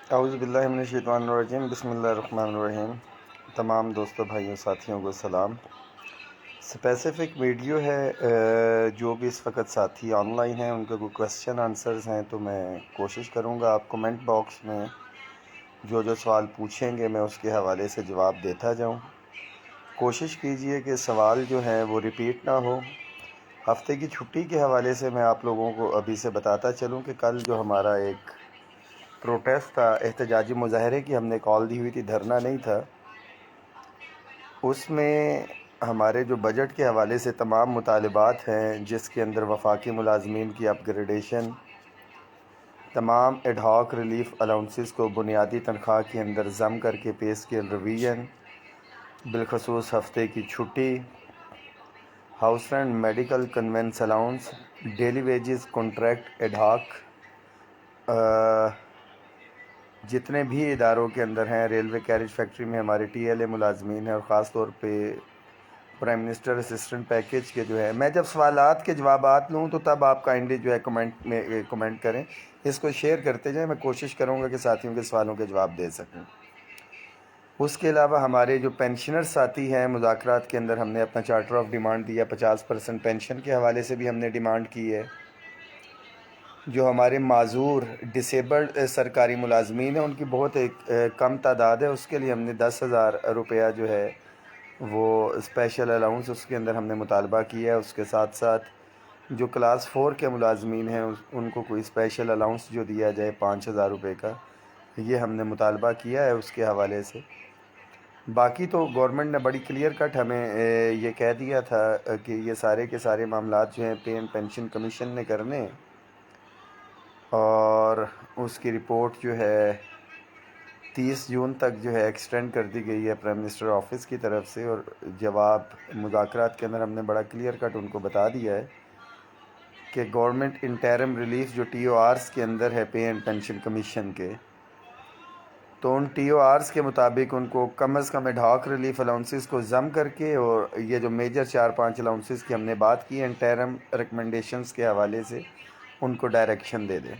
اعوذ باللہ من الشیطان الرجیم، بسم اللہ الرحمن الرحیم۔ تمام دوستوں، بھائیوں، ساتھیوں کو سلام۔ اسپیسیفک ویڈیو ہے، جو بھی اس وقت ساتھی آن لائن ہیں ان کے کوئی کویسچن آنسرز ہیں تو میں کوشش کروں گا آپ کمنٹ باکس میں جو سوال پوچھیں گے میں اس کے حوالے سے جواب دیتا جاؤں۔ کوشش کیجئے کہ سوال جو ہیں وہ ریپیٹ نہ ہو۔ ہفتے کی چھٹی کے حوالے سے میں آپ لوگوں کو ابھی سے بتاتا چلوں کہ کل جو ہمارا ایک پروٹیسٹ تھا، احتجاجی مظاہرے کی ہم نے کال دی ہوئی تھی، دھرنا نہیں تھا، اس میں ہمارے جو بجٹ کے حوالے سے تمام مطالبات ہیں، جس کے اندر وفاقی ملازمین کی اپ گریڈیشن، تمام ایڈ ہاک ریلیف الاؤنسز کو بنیادی تنخواہ کے اندر ضم کر کے پے اسکیل ریویژن، بالخصوص ہفتے کی چھٹی، house rent, medical conveyance allowance, daily wages, contract, ad hoc, جتنے بھی اداروں کے اندر ہیں، ریلوے کیریج فیکٹری میں ہمارے ٹی ایل اے ملازمین ہیں، اور خاص طور پہ پرائم منسٹر اسسٹنٹ پیکیج کے جو ہے، میں جب سوالات کے جوابات لوں تو تب آپ کائنڈلی جو ہے کمنٹ کریں، اس کو شیئر کرتے جائیں، میں کوشش کروں گا کہ ساتھیوں کے سوالوں کے جواب دے سکوں۔ اس کے علاوہ ہمارے جو پینشنر ساتھی ہیں، مذاکرات کے اندر ہم نے اپنا چارٹر آف ڈیمانڈ دیا، 50% پینشن کے حوالے سے بھی ہم نے ڈیمانڈ کی ہے۔ جو ہمارے معذور ڈسیبلڈ سرکاری ملازمین ہیں ان کی بہت ایک کم تعداد ہے، اس کے لیے ہم نے 10,000 روپیہ جو ہے وہ اسپیشل الاؤنس اس کے اندر ہم نے مطالبہ کیا ہے۔ اس کے ساتھ ساتھ جو کلاس 4 کے ملازمین ہیں ان کو کوئی اسپیشل الاؤنس جو دیا جائے 5,000 روپے کا، یہ ہم نے مطالبہ کیا ہے اس کے حوالے سے۔ باقی تو گورنمنٹ نے بڑی کلیئر کٹ ہمیں یہ کہہ دیا تھا کہ یہ سارے کے سارے معاملات جو ہیں پے اینڈ پینشن کمیشن نے کرنے ہیں، اور اس کی رپورٹ جو ہے 30 جون تک جو ہے ایکسٹینڈ کر دی گئی ہے پرائم منسٹر آفس کی طرف سے، اور جواب مذاکرات کے اندر ہم نے بڑا کلیئر کٹ ان کو بتا دیا ہے کہ گورنمنٹ انٹرم ریلیف جو ٹی او آرز کے اندر ہے پے اینڈ پینشن کمیشن کے، تو ان ٹی او آرز کے مطابق ان کو کم از کم ایڈ ہاک ریلیف الاؤنسز کو ضم کر کے، اور یہ جو میجر 4-5 الاؤنسز کی ہم نے بات کی انٹرم ریکمنڈیشنز کے حوالے سے، ان کو ڈائریکشن دے دیں۔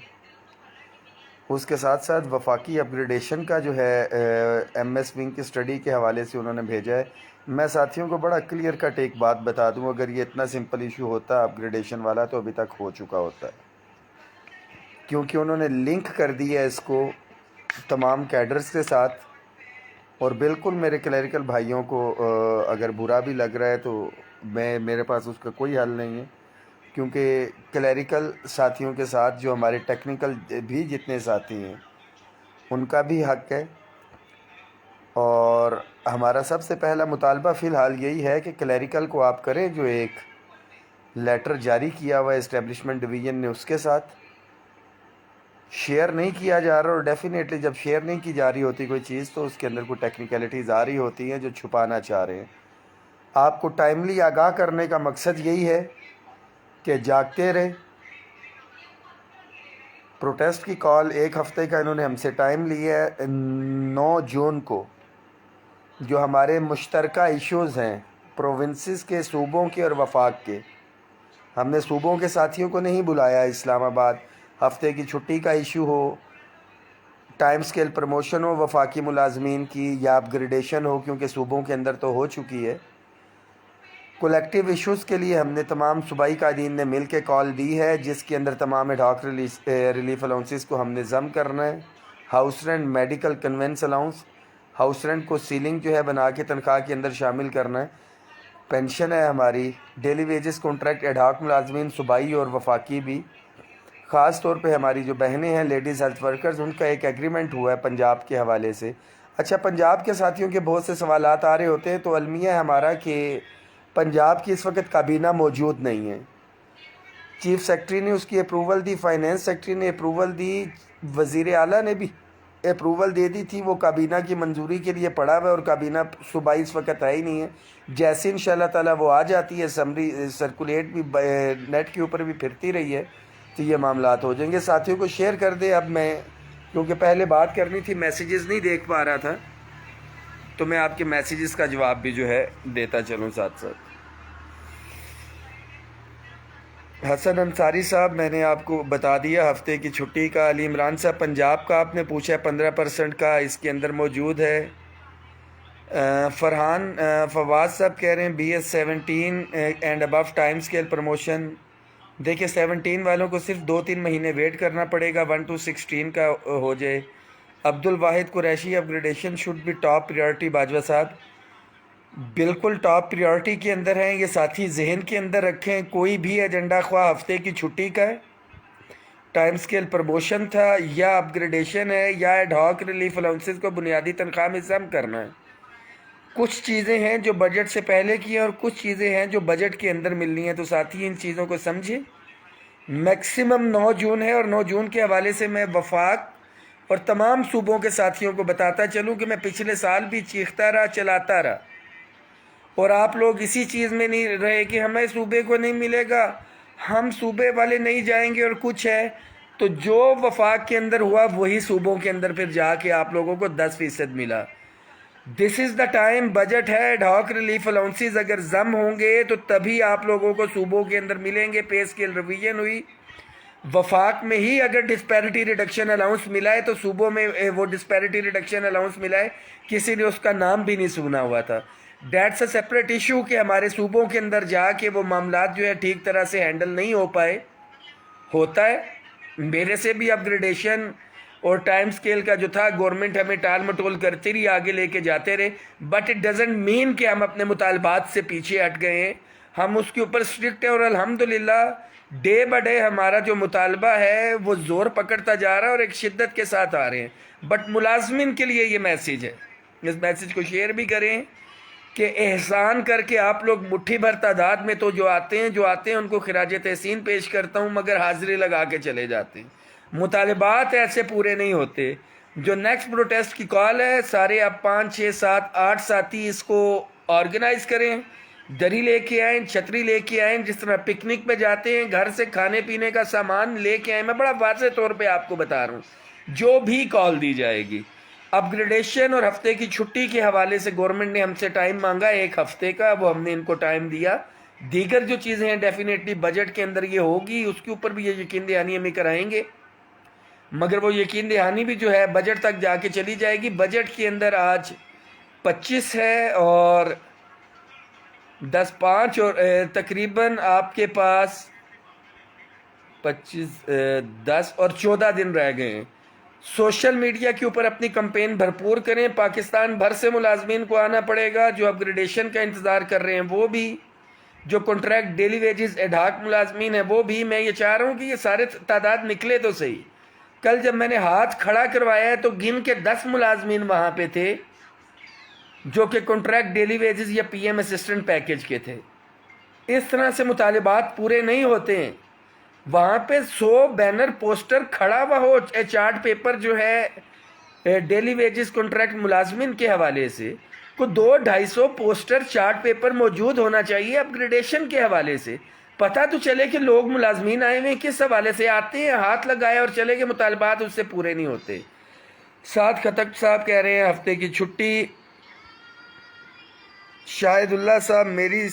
اس کے ساتھ ساتھ وفاقی اپ گریڈیشن کا جو ہے ایم ایس ونگ کی اسٹڈی کے حوالے سے انہوں نے بھیجا ہے۔ میں ساتھیوں کو بڑا کلیئر کٹ ایک بات بتا دوں، اگر یہ اتنا سمپل ایشو ہوتا اپ گریڈیشن والا تو ابھی تک ہو چکا ہوتا ہے، کیونکہ انہوں نے لنک کر دیا ہے اس کو تمام کیڈرز کے ساتھ، اور بالکل میرے کلیریکل بھائیوں کو اگر برا بھی لگ رہا ہے تو میرے پاس اس کا کوئی حل نہیں ہے، کیونکہ کلیریکل ساتھیوں کے ساتھ جو ہمارے ٹیکنیکل بھی جتنے ساتھی ہیں ان کا بھی حق ہے۔ اور ہمارا سب سے پہلا مطالبہ فی الحال یہی ہے کہ کلیریکل کو آپ کریں، جو ایک لیٹر جاری کیا ہوا ہے اسٹیبلشمنٹ ڈویژن نے اس کے ساتھ شیئر نہیں کیا جا رہا، اور ڈیفینیٹلی جب شیئر نہیں کی جا رہی ہوتی کوئی چیز تو اس کے اندر کوئی ٹیکنیکلٹیز آ رہی ہوتی ہیں جو چھپانا چاہ رہے ہیں۔ آپ کو ٹائملی آگاہ کرنے کا مقصد یہی ہے کہ جاگتے رہے۔ پروٹیسٹ کی کال ایک ہفتے کا انہوں نے ہم سے ٹائم لیا ہے، 9 جون کو جو ہمارے مشترکہ ایشوز ہیں پروونسز کے، صوبوں کے اور وفاق کے، ہم نے صوبوں کے ساتھیوں کو نہیں بلایا، اسلام آباد ہفتے کی چھٹی کا ایشو ہو، ٹائم سکیل پروموشن ہو وفاقی ملازمین کی، یا اپ گریڈیشن ہو کیونکہ صوبوں کے اندر تو ہو چکی ہے۔ کولیکٹیو ایشوز کے لیے ہم نے تمام صوبائی قائدین نے مل کے کال دی ہے، جس کے اندر تمام ایڈ ہاک ریلیف الاؤنسز کو ہم نے ضم کرنا ہے، house rent, medical conveyance allowance, house rent کو سیلنگ جو ہے بنا کے تنخواہ کے اندر شامل کرنا ہے، پینشن ہے ہماری، daily wages, contract, ad hoc ملازمین صوبائی اور وفاقی بھی، خاص طور پہ ہماری جو بہنیں ہیں لیڈیز ہیلتھ ورکرز، ان کا ایک ایگریمنٹ ہوا ہے پنجاب کے حوالے سے۔ اچھا، پنجاب کے ساتھیوں کے بہت سے سوالات آ رہے ہوتے ہیں، تو المیہ ہے ہمارا کہ پنجاب کی اس وقت کابینہ موجود نہیں ہے۔ چیف سیکرٹری نے اس کی اپروول دی، فائنینس سیکرٹری نے اپروول دی، وزیر اعلیٰ نے بھی اپروول دے دی تھی، وہ کابینہ کی منظوری کے لیے پڑا ہوا ہے، اور کابینہ صوبائی اس وقت ہے ہی نہیں ہے۔ جیسے انشاءاللہ تعالیٰ وہ آ جاتی ہے، سمری سرکولیٹ بھی نیٹ کے اوپر بھی پھرتی رہی ہے، تو یہ معاملات ہو جائیں گے۔ ساتھیوں کو شیئر کر دیں۔ اب میں کیونکہ پہلے بات کرنی تھی، میسیجز نہیں دیکھ پا رہا تھا، تو میں آپ کے میسیجز کا جواب بھی جو ہے دیتا چلوں ساتھ ساتھ۔ حسن انصاری صاحب، میں نے آپ کو بتا دیا ہفتے کی چھٹی کا. علی عمران صاحب پنجاب کا آپ نے پوچھا ہے 15% کا اس کے اندر موجود ہے. فرحان فواز صاحب کہہ رہے ہیں B S 17 and above time scale promotion. دیکھیں 17 والوں کو صرف 2-3 مہینے ویٹ کرنا پڑے گا 1 to 16 کا ہو جائے. Abdul Wahid Qureshi, upgradation should be top priority. Bajwa صاحب بالکل ٹاپ پریورٹی کے اندر ہیں. یہ ساتھی ذہن کے اندر رکھیں، کوئی بھی ایجنڈا خواہ ہفتے کی چھٹی کا ہے، ٹائم سکیل پروموشن تھا، یا اپ گریڈیشن ہے، یا ایڈ ہاک ریلیف الاؤنسز کو بنیادی تنخواہ میں ضم کرنا ہے. کچھ چیزیں ہیں جو بجٹ سے پہلے کی ہیں اور کچھ چیزیں ہیں جو بجٹ کے اندر ملنی ہیں. تو ساتھی ان چیزوں کو سمجھیں. میکسیمم 9 جون ہے، اور 9 جون کے حوالے سے میں وفاق اور تمام صوبوں کے ساتھیوں کو بتاتا چلوں کہ میں پچھلے سال بھی چیختا رہا، چلاتا رہا، اور آپ لوگ اسی چیز میں نہیں رہے کہ ہمیں صوبے کو نہیں ملے گا، ہم صوبے والے نہیں جائیں گے. اور کچھ ہے تو جو وفاق کے اندر ہوا وہی صوبوں کے اندر پھر جا کے آپ لوگوں کو 10% ملا. دس از دا ٹائم. بجٹ ہے، ایڈ ہاک ریلیف الاؤنسز اگر ضم ہوں گے تو تبھی آپ لوگوں کو صوبوں کے اندر ملیں گے. پے اسکیل ریویژن ہوئی، وفاق میں ہی اگر ڈسپیرٹی ریڈکشن الاؤنس ملا ہے تو صوبوں میں وہ ڈسپیرٹی ریڈکشن الاؤنس ملا ہے، کسی نے اس کا نام بھی نہیں سنا ہوا تھا. دیٹس اے سیپریٹ ایشو کہ ہمارے صوبوں کے اندر جا کے وہ معاملات جو ہے ٹھیک طرح سے ہینڈل نہیں ہو پائے. ہوتا ہے، میرے سے بھی اپ گریڈیشن اور ٹائم سکیل کا جو تھا گورنمنٹ ہمیں ٹال مٹول کرتی رہی، آگے لے کے جاتے رہے، بٹ اٹ ڈزنٹ مین کہ ہم اپنے مطالبات سے پیچھے ہٹ گئے ہیں. ہم اس کے اوپر اسٹرکٹ ہیں، اور الحمدللہ ڈے بائی ڈے ہمارا جو مطالبہ ہے وہ زور پکڑتا جا رہا ہے اور ایک شدت کے ساتھ آ رہے ہیں. بٹ ملازمین کے لیے یہ میسیج ہے، اس میسیج کو شیئر بھی کریں کہ احسان کر کے آپ لوگ مٹھی بھر تعداد میں تو جو آتے ہیں ان کو خراج تحسین پیش کرتا ہوں، مگر حاضری لگا کے چلے جاتے ہیں. مطالبات ایسے پورے نہیں ہوتے. جو نیکسٹ پروٹیسٹ کی کال ہے، سارے اب 5 6 7 8 ساتھی اس کو آرگنائز کریں، دری لے کے آئیں، چھتری لے کے آئیں، جس طرح پکنک پہ جاتے ہیں گھر سے کھانے پینے کا سامان لے کے آئیں. میں بڑا واضح طور پہ آپ کو بتا رہا ہوں، جو بھی کال دی جائے گی. اپ گریڈیشن اور ہفتے کی چھٹی کے حوالے سے گورنمنٹ نے ہم سے ٹائم مانگا 1 ہفتے کا، وہ ہم نے ان کو ٹائم دیا. دیگر جو چیزیں ہیں ڈیفینیٹلی بجٹ کے اندر یہ ہوگی، اس کے اوپر بھی یہ یقین دہانی ہمیں کرائیں گے، مگر وہ یقین دہانی بھی جو ہے بجٹ تک جا کے چلی جائے گی. بجٹ کے اندر آج 25 ہے اور 10/5 اور تقریباً آپ کے پاس 25 10 اور 14 دن رہ گئے ہیں. سوشل میڈیا کے اوپر اپنی کمپین بھرپور کریں. پاکستان بھر سے ملازمین کو آنا پڑے گا، جو اپ گریڈیشن کا انتظار کر رہے ہیں وہ بھی، جو کنٹریکٹ ڈیلی ویجز ایڈھاک ملازمین ہیں وہ بھی. میں یہ چاہ رہا ہوں کہ یہ سارے تعداد نکلے تو صحیح. کل جب میں نے ہاتھ کھڑا کروایا ہے تو گن کے 10 ملازمین وہاں پہ تھے جو کہ کنٹریکٹ ڈیلی ویجز یا پی ایم اسسٹنٹ پیکج کے تھے. اس طرح سے مطالبات پورے نہیں ہوتے ہیں. وہاں پہ 100 بینر پوسٹر کھڑا ہوا ہو، چارٹ پیپر جو ہے ڈیلی ویجز کنٹریکٹ ملازمین کے حوالے سے، کو 200-250 پوسٹر چارٹ پیپر موجود ہونا چاہیے اپ گریڈیشن کے حوالے سے. پتہ تو چلے کہ لوگ ملازمین آئے ہوئے کس حوالے سے آتے ہیں، ہاتھ لگائے اور چلے کہ مطالبات اس سے پورے نہیں ہوتے. ساتھ خطک صاحب کہہ رہے ہیں ہفتے کی چھٹی. شاہد اللہ صاحب میری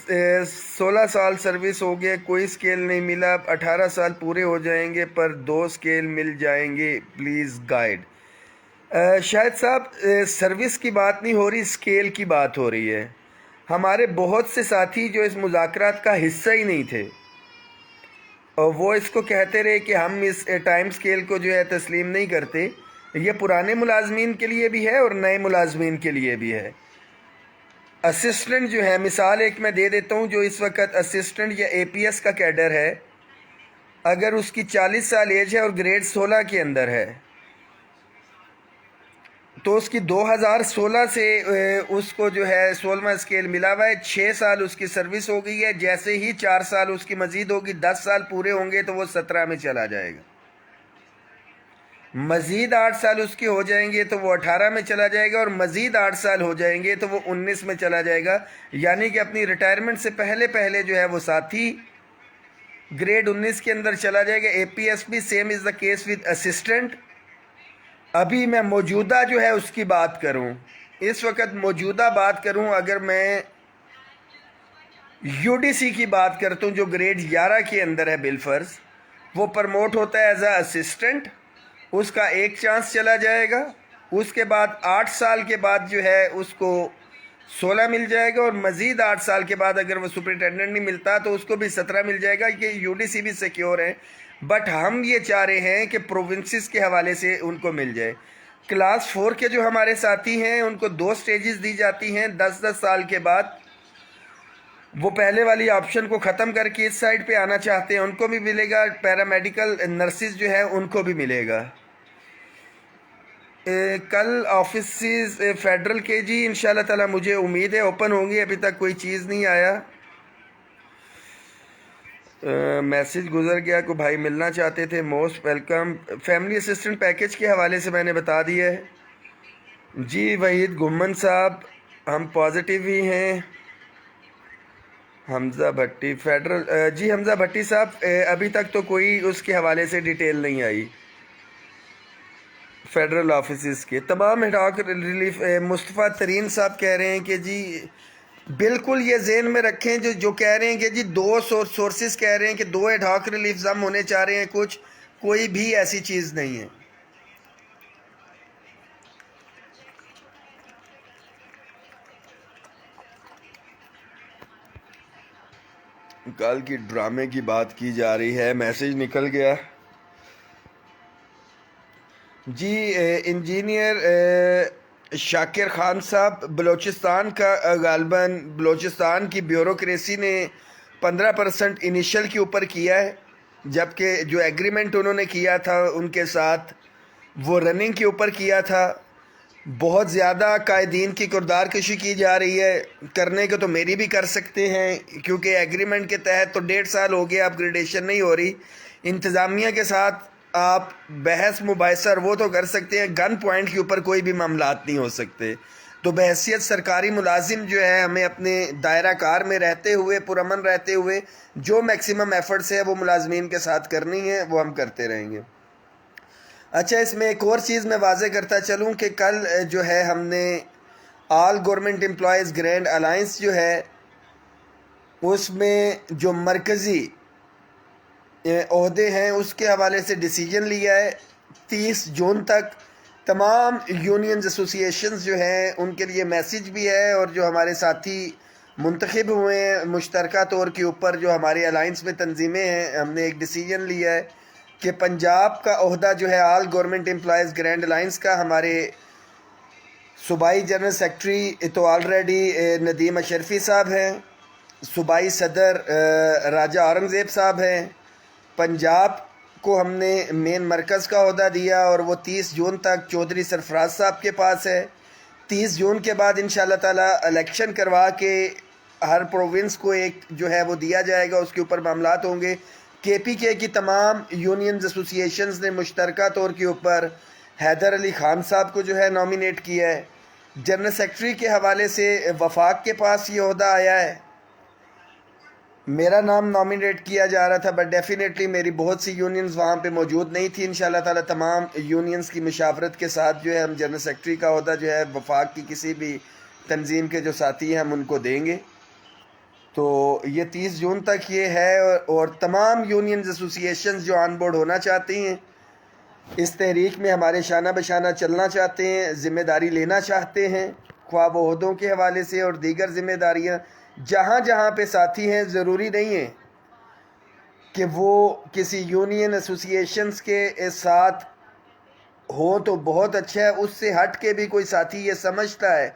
16 سال سروس ہو گیا، کوئی سکیل نہیں ملا، 18 سال پورے ہو جائیں گے پر 2 سکیل مل جائیں گے، پلیز گائیڈ. شاہد صاحب سروس کی بات نہیں ہو رہی، سکیل کی بات ہو رہی ہے. ہمارے بہت سے ساتھی جو اس مذاکرات کا حصہ ہی نہیں تھے اور وہ اس کو کہتے رہے کہ ہم اس ٹائم سکیل کو جو ہے تسلیم نہیں کرتے. یہ پرانے ملازمین کے لیے بھی ہے اور نئے ملازمین کے لیے بھی ہے. اسسٹنٹ جو ہے، مثال ایک میں دے دیتا ہوں، جو اس وقت اسسٹنٹ یا اے پی ایس کا کیڈر ہے، اگر اس کی 40 سال ایج ہے اور گریڈ 16 کے اندر ہے تو اس کی 2016 سے اس کو جو ہے 16واں اسکیل ملا ہوا ہے. 6 سال اس کی سروس ہو گئی ہے. جیسے ہی 4 سال اس کی مزید ہوگی، 10 سال پورے ہوں گے تو وہ 17 میں چلا جائے گا. مزید 8 سال اس کے ہو جائیں گے تو وہ 18 میں چلا جائے گا، اور مزید 8 سال ہو جائیں گے تو وہ 19 میں چلا جائے گا. یعنی کہ اپنی ریٹائرمنٹ سے پہلے جو ہے وہ ساتھی گریڈ 19 کے اندر چلا جائے گا. اے پی ایس بھی same is the case with assistant. ابھی میں موجودہ جو ہے اس کی بات کروں، اس وقت موجودہ بات کروں، اگر میں یو ڈی سی کی بات کرتا ہوں جو گریڈ 11 کے اندر ہے بالفرض، وہ پرموٹ ہوتا ہے ایز اے اسسٹنٹ، اس کا ایک چانس چلا جائے گا، اس کے بعد 8 سال کے بعد جو ہے اس کو 16 مل جائے گا، اور مزید 8 سال کے بعد اگر وہ سپرنٹینڈنٹ نہیں ملتا تو اس کو بھی 17 مل جائے گا۔ یہ یو ڈی سی بھی سیکیور ہے، بٹ ہم یہ چاہ رہے ہیں کہ پروونسز کے حوالے سے ان کو مل جائے۔ کلاس 4 کے جو ہمارے ساتھی ہیں ان کو 2 سٹیجز دی جاتی ہیں 10 سال کے بعد، وہ پہلے والی آپشن کو ختم کر کے اس سائڈ پہ آنا چاہتے ہیں ان کو بھی ملے گا، پیرامیڈیکل نرسز جو ہے ان کو بھی ملے گا۔ کل آفیسز فیڈرل کے جی انشاءاللہ تعالی مجھے امید ہے اوپن ہوں گی، ابھی تک کوئی چیز نہیں آیا۔ میسج گزر گیا کو بھائی ملنا چاہتے تھے، most welcome. Family assistant package کے حوالے سے میں نے بتا دیا ہے جی۔ وحید گمن صاحب ہم پازیٹیو ہی ہیں۔ حمزہ بھٹی فیڈرل جی حمزہ بھٹی صاحب ابھی تک تو کوئی اس کے حوالے سے ڈیٹیل نہیں آئی فیڈرل آفیسز کے تمام ہیڈ ہاک ریلیف۔ مصطفیٰ ترین صاحب کہہ رہے ہیں کہ جی بالکل یہ ذہن میں رکھیں جو کہہ رہے ہیں کہ جی 2 سورسز کہہ رہے ہیں کہ 2 ہیڈ ہاک ریلیف ہم ہونے چاہ رہے ہیں، کچھ کوئی بھی ایسی چیز نہیں ہے۔ کل کی ڈرامے کی بات کی جا رہی ہے، میسج نکل گیا جی۔ انجینئر شاکر خان صاحب بلوچستان کا غالباً بلوچستان کی بیوروکریسی نے 15% انیشل کے اوپر کیا ہے، جبکہ جو ایگریمنٹ انہوں نے کیا تھا ان کے ساتھ وہ رننگ کے اوپر کیا تھا۔ بہت زیادہ قائدین کی کردار کشی کی جا رہی ہے، کرنے کو تو میری بھی کر سکتے ہیں کیونکہ ایگریمنٹ کے تحت تو 1.5 سال ہو گیا، اپ گریڈیشن نہیں ہو رہی۔ انتظامیہ کے ساتھ آپ بحث مباحثہ وہ تو کر سکتے ہیں، گن پوائنٹ کے اوپر کوئی بھی معاملات نہیں ہو سکتے۔ تو بحیثیت سرکاری ملازم جو ہے ہمیں اپنے دائرہ کار میں رہتے ہوئے پرامن رہتے ہوئے جو میکسیمم ایفرٹس ہے وہ ملازمین کے ساتھ کرنی ہے، وہ ہم کرتے رہیں گے۔ اچھا، اس میں ایک اور چیز میں واضح کرتا چلوں کہ کل جو ہے ہم نے آل گورنمنٹ امپلائیز گرینڈ الائنس جو ہے اس میں جو مرکزی عہدے ہیں اس کے حوالے سے ڈیسیجن لیا ہے 30 جون تک۔ تمام یونینز ایسوسییشنز جو ہیں ان کے لیے میسیج بھی ہے، اور جو ہمارے ساتھی منتخب ہوئے ہیں مشترکہ طور کے اوپر جو ہمارے الائنس میں تنظیمیں ہیں، ہم نے ایک ڈیسیجن لیا ہے کہ پنجاب کا عہدہ جو ہے آل گورنمنٹ امپلائیز گرینڈ الائنس کا ہمارے صوبائی جنرل سیکرٹری تو آلریڈی ندیم اشرفی صاحب ہیں، صوبائی صدر راجہ اورنگزیب صاحب ہیں۔ پنجاب کو ہم نے مین مرکز کا عہدہ دیا اور وہ 30 جون تک چودھری سرفراز صاحب کے پاس ہے۔ 30 جون کے بعد انشاءاللہ تعالی الیکشن کروا کے ہر پروونس کو ایک جو ہے وہ دیا جائے گا، اس کے اوپر معاملات ہوں گے۔ کے پی کے کی تمام یونینز ایسوسییشنز نے مشترکہ طور کے اوپر حیدر علی خان صاحب کو جو ہے نامینیٹ کیا ہے۔ جنرل سیکرٹری کے حوالے سے وفاق کے پاس یہ عہدہ آیا ہے، میرا نام نامینیٹ کیا جا رہا تھا، بٹ ڈیفینیٹلی میری بہت سی یونینز وہاں پہ موجود نہیں تھی۔ انشاءاللہ تعالی تمام یونینز کی مشاورت کے ساتھ جو ہے ہم جنرل سیکرٹری کا عہدہ جو ہے وفاق کی کسی بھی تنظیم کے جو ساتھی ہیں ہم ان کو دیں گے۔ تو یہ 30 جون تک یہ ہے، اور تمام یونینز ایسوسییشنز جو آن بورڈ ہونا چاہتی ہیں، اس تحریک میں ہمارے شانہ بشانہ چلنا چاہتے ہیں، ذمہ داری لینا چاہتے ہیں، خواہ وہ عہدوں کے حوالے سے اور دیگر ذمہ داریاں جہاں جہاں پہ ساتھی ہیں، ضروری نہیں ہے کہ وہ کسی یونین ایسوسییشنز کے ساتھ ہو تو بہت اچھا ہے، اس سے ہٹ کے بھی کوئی ساتھی یہ سمجھتا ہے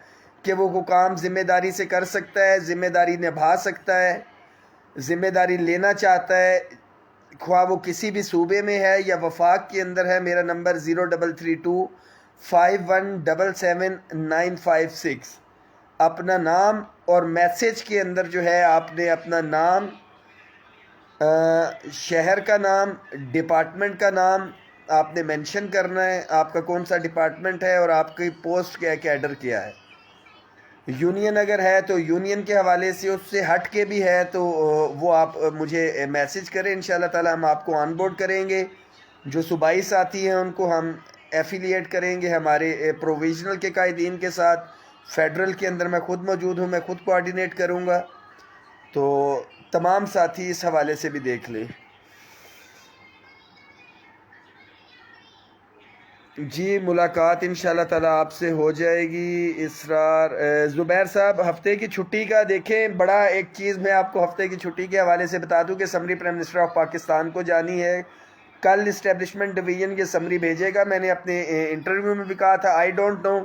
کہ وہ کام ذمہ داری سے کر سکتا ہے، ذمہ داری نبھا سکتا ہے، ذمہ داری لینا چاہتا ہے، خواہ وہ کسی بھی صوبے میں ہے یا وفاق کے اندر ہے۔ میرا نمبر 0325177956۔ اپنا نام اور میسیج کے اندر جو ہے آپ نے اپنا نام، شہر کا نام، ڈپارٹمنٹ کا نام آپ نے مینشن کرنا ہے، آپ کا کون سا ڈپارٹمنٹ ہے اور آپ کی پوسٹ کیا ہے، کیڈر کیا ہے۔ یونین اگر ہے تو یونین کے حوالے سے، اس سے ہٹ کے بھی ہے تو وہ آپ مجھے میسیج کریں، انشاءاللہ تعالی ہم آپ کو آن بورڈ کریں گے۔ جو صوبائی ساتھی ہیں ان کو ہم ایفیلیٹ کریں گے ہمارے پروویژنل کے قائدین کے ساتھ۔ فیڈرل کے اندر میں خود موجود ہوں، میں خود کوآرڈینیٹ کروں گا۔ تو تمام ساتھی اس حوالے سے بھی دیکھ لیں۔ جی ملاقات انشاءاللہ تعالیٰ آپ سے ہو جائے گی۔ اسرار زبیر صاحب ہفتے کی چھٹی کا دیکھیں، بڑا ایک چیز میں آپ کو ہفتے کی چھٹی کے حوالے سے بتا دوں کہ summary prime minister of Pakistan کو جانی ہے۔ کل اسٹیبلشمنٹ ڈویژن کی سمری بھیجے گا۔ میں نے اپنے انٹرویو میں بھی کہا تھا آئی ڈونٹ نو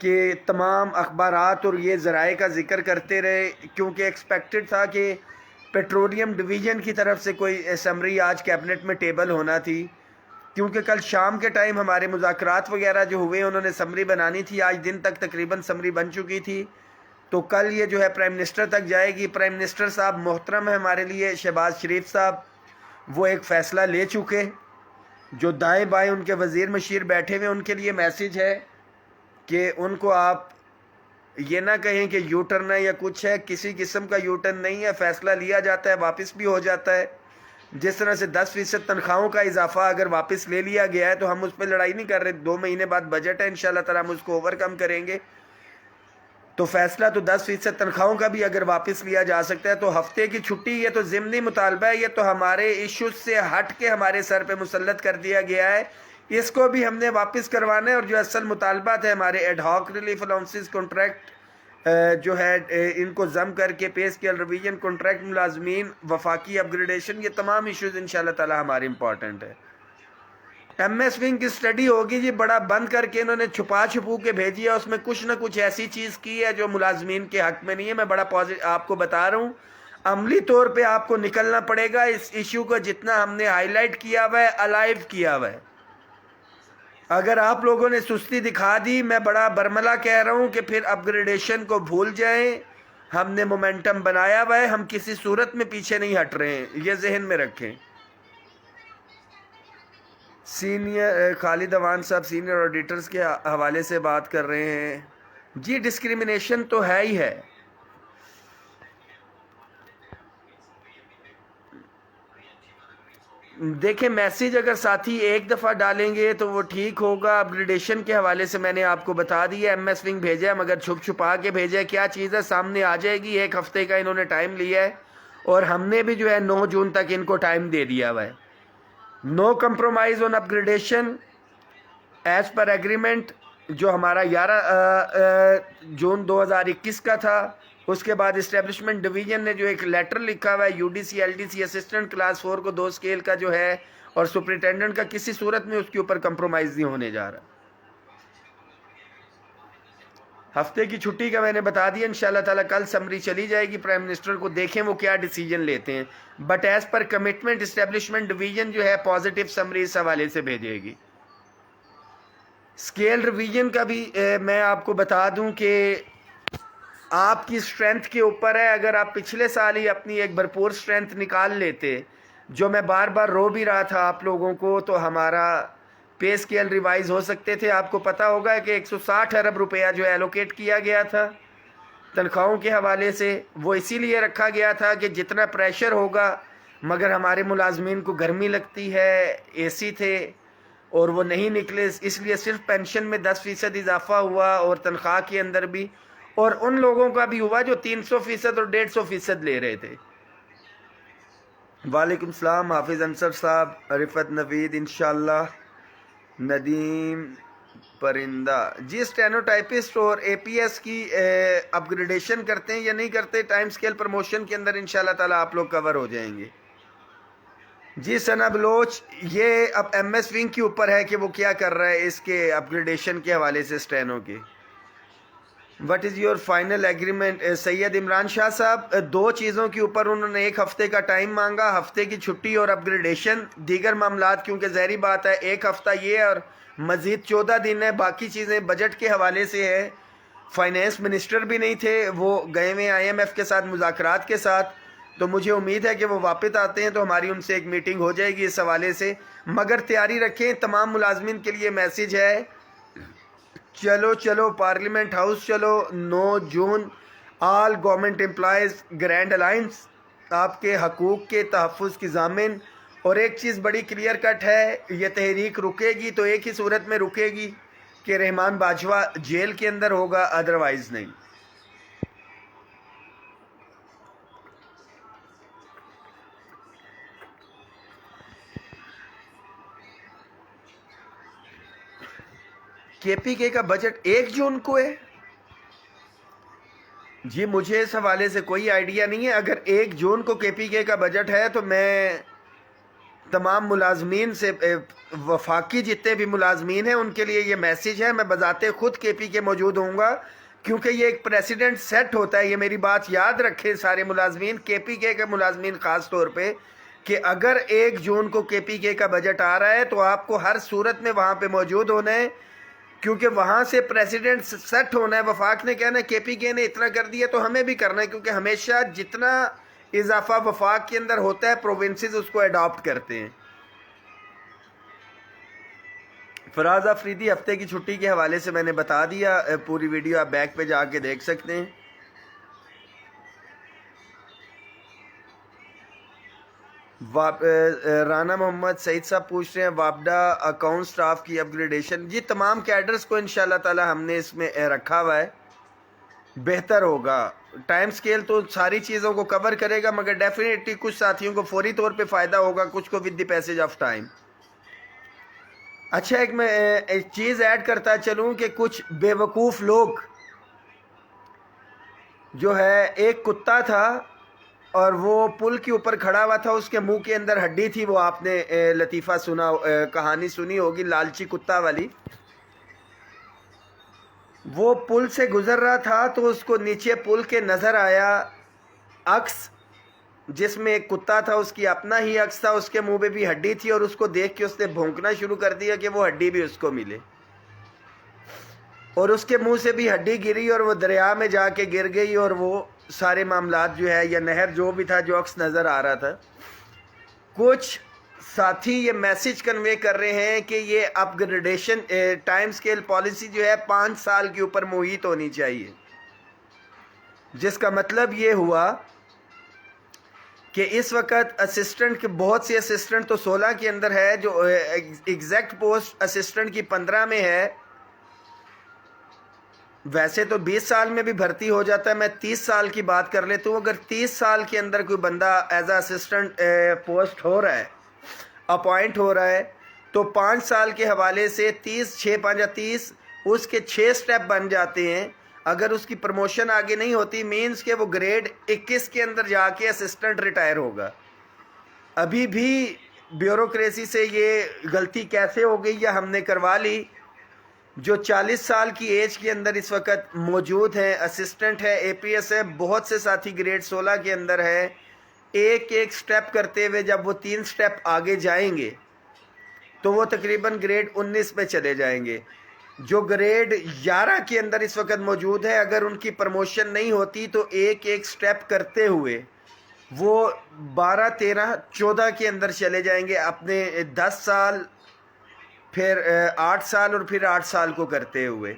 کہ تمام اخبارات اور یہ ذرائع کا ذکر کرتے رہے، کیونکہ ایکسپیکٹڈ تھا کہ پیٹرولیم ڈویژن کی طرف سے کوئی سمری آج کیبنٹ میں ٹیبل ہونا تھی، کیونکہ کل شام کے ٹائم ہمارے مذاکرات وغیرہ جو ہوئے انہوں نے سمری بنانی تھی، آج دن تک تقریباً سمری بن چکی تھی، تو کل یہ جو ہے پرائم منسٹر تک جائے گی۔ پرائم منسٹر صاحب محترم ہے ہمارے لیے، شہباز شریف صاحب، وہ ایک فیصلہ لے چکے، جو دائیں بائیں ان کے وزیر مشیر بیٹھے ہوئے، ان کے لیے میسیج ہے کہ ان کو آپ یہ نہ کہیں کہ یو ٹرن ہے یا کچھ ہے، کسی قسم کا یو ٹرن نہیں ہے، فیصلہ لیا جاتا ہے واپس بھی ہو جاتا ہے۔ جس طرح سے 10% تنخواہوں کا اضافہ اگر واپس لے لیا گیا ہے تو ہم اس پہ لڑائی نہیں کر رہے، 2 مہینے بعد بجٹ ہے، انشاءاللہ تعالیٰ ہم اس کو اوور کم کریں گے، تو فیصلہ تو 10% تنخواہوں کا بھی اگر واپس لیا جا سکتا ہے تو ہفتے کی چھٹی یہ تو ضمنی مطالبہ ہے، یہ تو ہمارے ایشوز سے ہٹ کے ہمارے سر پہ مسلط کر دیا گیا ہے، اس کو بھی ہم نے واپس کروانا ہے۔ اور جو اصل مطالبات ہے ہمارے ad hoc relief allowances contract جو ہے ان کو ضم کر کے پے اسکیل ریویژن، کانٹریکٹ ملازمین، وفاقی اپ گریڈیشن، یہ تمام ایشوز انشاءاللہ تعالی ہمارے امپورٹنٹ ہے۔ ایم ایس ونگ کی سٹڈی ہوگی جی، بڑا بند کر کے انہوں نے چھپا چھپو کے بھیجی ہے، اس میں کچھ نہ کچھ ایسی چیز کی ہے جو ملازمین کے حق میں نہیں ہے۔ میں بڑا آپ کو بتا رہا ہوں، عملی طور پہ آپ کو نکلنا پڑے گا اس ایشو کو، جتنا ہم نے ہائی لائٹ کیا ہوا ہے، الائیو کیا ہوا ہے۔ اگر آپ لوگوں نے سستی دکھا دی، میں بڑا برملا کہہ رہا ہوں کہ پھر اپ گریڈیشن کو بھول جائیں، ہم نے مومنٹم بنایا ہوا ہے، ہم کسی صورت میں پیچھے نہیں ہٹ رہے ہیں، یہ ذہن میں رکھیں۔ سینئر خالد اوان صاحب سینئر آڈیٹرز کے حوالے سے بات کر رہے ہیں۔ جی ڈسکریمنیشن تو ہے ہی ہے۔ دیکھیں میسیج اگر ساتھی ایک دفعہ ڈالیں گے تو وہ ٹھیک ہوگا۔ اپ گریڈیشن کے حوالے سے میں نے آپ کو بتا دیا، ایم ایس ونگ بھیجا ہے، مگر چھپ چھپا کے بھیجا ہے، کیا چیز ہے سامنے آ جائے گی۔ 1 ہفتے کا انہوں نے ٹائم لیا ہے اور ہم نے بھی جو ہے 9 جون تک ان کو ٹائم دے دیا ہوا ہے۔ No compromise on upgradation as per agreement, جو ہمارا 11 جون 2021 کا تھا۔ اس کے بعد اسٹیبلشمنٹ ڈویژن نے جو ایک لیٹر لکھا ہوا ہے، U D C L D C assistant class 4 کو 2 اسکیل کا جو ہے، اور سپرنٹینڈنٹ کا کسی صورت میں اس کے اوپر کمپرومائز نہیں ہونے جا رہا۔ ہفتے کی چھٹی کا میں نے بتا دیا، انشاءاللہ تعالیٰ کل سمری چلی جائے گی پرائم منسٹر کو، دیکھیں وہ کیا ڈیسیجن لیتے ہیں، but as per commitment establishment division جو ہے پازیٹیو سمری اس حوالے سے بھیجے گی۔ اسکیل ریویژن کا بھی میں آپ کو بتا دوں کہ آپ کی سٹرینتھ کے اوپر ہے، اگر آپ پچھلے سال ہی اپنی ایک بھرپور سٹرینتھ نکال لیتے، جو میں بار بار رو بھی رہا تھا آپ لوگوں کو، تو ہمارا پے اسکیل ریوائز ہو سکتے تھے۔ آپ کو پتا ہوگا کہ 160 ارب روپیہ جو ایلوکیٹ کیا گیا تھا تنخواہوں کے حوالے سے، وہ اسی لیے رکھا گیا تھا کہ جتنا پریشر ہوگا، مگر ہمارے ملازمین کو گرمی لگتی ہے، اے سی تھے اور وہ نہیں نکلے، اس لیے صرف پینشن میں 10% اضافہ ہوا اور تنخواہ کے اندر بھی، اور ان لوگوں کا بھی ہوا جو 300% اور 150% لے رہے تھے۔ وعلیکم السلام حافظ انصر صاحب، رفت نوید انشاءاللہ، ندیم پرندہ جی اسٹینوٹائپسٹ اور اے پی ایس کی اپ گریڈیشن کرتے ہیں یا نہیں کرتے؟ ٹائم سکیل پروموشن کے اندر انشاءاللہ تعالیٰ آپ لوگ کور ہو جائیں گے۔ جی ثنا بلوچ، یہ اب ایم ایس ونگ کے اوپر ہے کہ وہ کیا کر رہا ہے اس کے اپ گریڈیشن کے حوالے سے اسٹینو کے۔ What is your final agreement? Syed Imran Shah صاحب، 2 چیزوں کے اوپر انہوں نے 1 ہفتے کا ٹائم مانگا، ہفتے کی چھٹی اور اپ گریڈیشن۔ دیگر معاملات کیونکہ ظاہری بات ہے 1 ہفتہ یہ اور مزید 14 دن ہے، باقی چیزیں بجٹ کے حوالے سے ہے۔ فائنینس منسٹر بھی نہیں تھے، وہ گئے ہوئے آئی ایم ایف کے ساتھ مذاکرات کے ساتھ، تو مجھے امید ہے کہ وہ واپس آتے ہیں تو ہماری ان سے ایک میٹنگ ہو جائے گی اس حوالے سے۔ مگر تیاری رکھیں، تمام ملازمین کے لیے میسیج ہے، چلو چلو پارلیمنٹ ہاؤس چلو، 9 June all government employees grand alliance, آپ کے حقوق کے تحفظ کی ضامن۔ اور ایک چیز بڑی کلیئر کٹ ہے، یہ تحریک رکے گی تو ایک ہی صورت میں رکے گی کہ رحمان باجوہ جیل کے اندر ہوگا، ادروائز نہیں۔ کے پی کے کا بجٹ 1 جون کو ہے؟ جی مجھے اس حوالے سے کوئی آئیڈیا نہیں ہے. اگر 1 جون کو کے پی کے کا بجٹ ہے تو میں تمام ملازمین سے، وفاقی جتنے بھی ملازمین ہیں ان کے لیے یہ میسیج ہے، میں بذات خود کے پی کے موجود ہوں گا، کیونکہ یہ ایک پریسیڈنٹ سیٹ ہوتا ہے. یہ میری بات یاد رکھیں سارے ملازمین، کے پی کے ملازمین خاص طور پہ، کہ اگر 1 جون کو کے پی کے کا بجٹ آ رہا ہے تو آپ کو ہر صورت میں وہاں پہ موجود ہونا ہے، کیونکہ وہاں سے پریسیڈنٹ سیٹ ہونا ہے. وفاق نے کہنا ہے کے پی کے نے اتنا کر دیا تو ہمیں بھی کرنا ہے، کیونکہ ہمیشہ جتنا اضافہ وفاق کے اندر ہوتا ہے پروونسز اس کو اڈاپٹ کرتے ہیں. فراز افریدی ہفتے کی چھٹی کے حوالے سے میں نے بتا دیا، پوری ویڈیو آپ بیک پہ جا کے دیکھ سکتے ہیں. رانا محمد سعید صاحب پوچھ رہے ہیں وابڈا اکاؤنٹ سٹاف کی اپ گریڈیشن. جی تمام کیڈرز کو انشاءاللہ تعالی ہم نے اس میں رکھا ہوا ہے، بہتر ہوگا. ٹائم سکیل تو ساری چیزوں کو کور کرے گا، مگر ڈیفینیٹلی کچھ ساتھیوں کو فوری طور پہ فائدہ ہوگا، کچھ کو with the passage of time. اچھا ایک میں ایک چیز ایڈ کرتا چلوں کہ کچھ بے وقوف لوگ جو ہے، ایک کتا تھا اور وہ پل کے اوپر کھڑا ہوا تھا، اس کے منہ کے اندر ہڈی تھی. وہ آپ نے لطیفہ سنا، کہانی سنی ہوگی لالچی کتا والی. وہ پل سے گزر رہا تھا تو اس کو نیچے پل کے نظر آیا عکس، جس میں ایک کتا تھا، اس کی اپنا ہی عکس تھا، اس کے منہ پہ بھی ہڈی تھی، اور اس کو دیکھ کے اس نے بھونکنا شروع کر دیا کہ وہ ہڈی بھی اس کو ملے. اور اس کے منہ سے بھی ہڈی گری اور وہ دریا میں جا کے گر گئی، اور وہ سارے معاملات جو ہے، یا نہر جو بھی تھا جو عکس نظر آ رہا تھا. کچھ ساتھی یہ میسج کنوے کر رہے ہیں کہ یہ اپ گریڈیشن ٹائم سکیل پالیسی جو ہے 5 سال کے اوپر محیط ہونی چاہیے، جس کا مطلب یہ ہوا کہ اس وقت اسسٹنٹ کے بہت سے اسسٹنٹ تو 16 کے اندر ہے، جو ایگزیکٹ پوسٹ اسسٹنٹ کی 15 میں ہے. ویسے تو 20 سال میں بھی بھرتی ہو جاتا ہے، میں 30 سال کی بات کر لیتا ہوں. اگر 30 سال کے اندر کوئی بندہ ایز اے اسسٹنٹ پوسٹ ہو رہا ہے، اپوائنٹ ہو رہا ہے، تو 5 سال کے حوالے سے 30 6 5 30 اس کے 6 سٹیپ بن جاتے ہیں. اگر اس کی پروموشن آگے نہیں ہوتی، مینز کہ وہ گریڈ 21 کے اندر جا کے اسسٹنٹ ریٹائر ہوگا. ابھی بھی بیوروکریسی سے یہ غلطی کیسے ہو گئی یا ہم نے کروا لی؟ جو 40 سال کی ایج کے اندر اس وقت موجود ہیں، اسسٹنٹ ہے، اے پی ایس ہے، بہت سے ساتھی گریڈ 16 کے اندر ہے. ایک ایک سٹیپ کرتے ہوئے جب وہ 3 سٹیپ آگے جائیں گے تو وہ تقریباً گریڈ 19 پہ چلے جائیں گے. جو گریڈ 11 کے اندر اس وقت موجود ہے، اگر ان کی پروموشن نہیں ہوتی تو ایک ایک سٹیپ کرتے ہوئے وہ 12 13 14 کے اندر چلے جائیں گے، اپنے 10 سال، پھر 8 سال، اور پھر 8 سال کو کرتے ہوئے.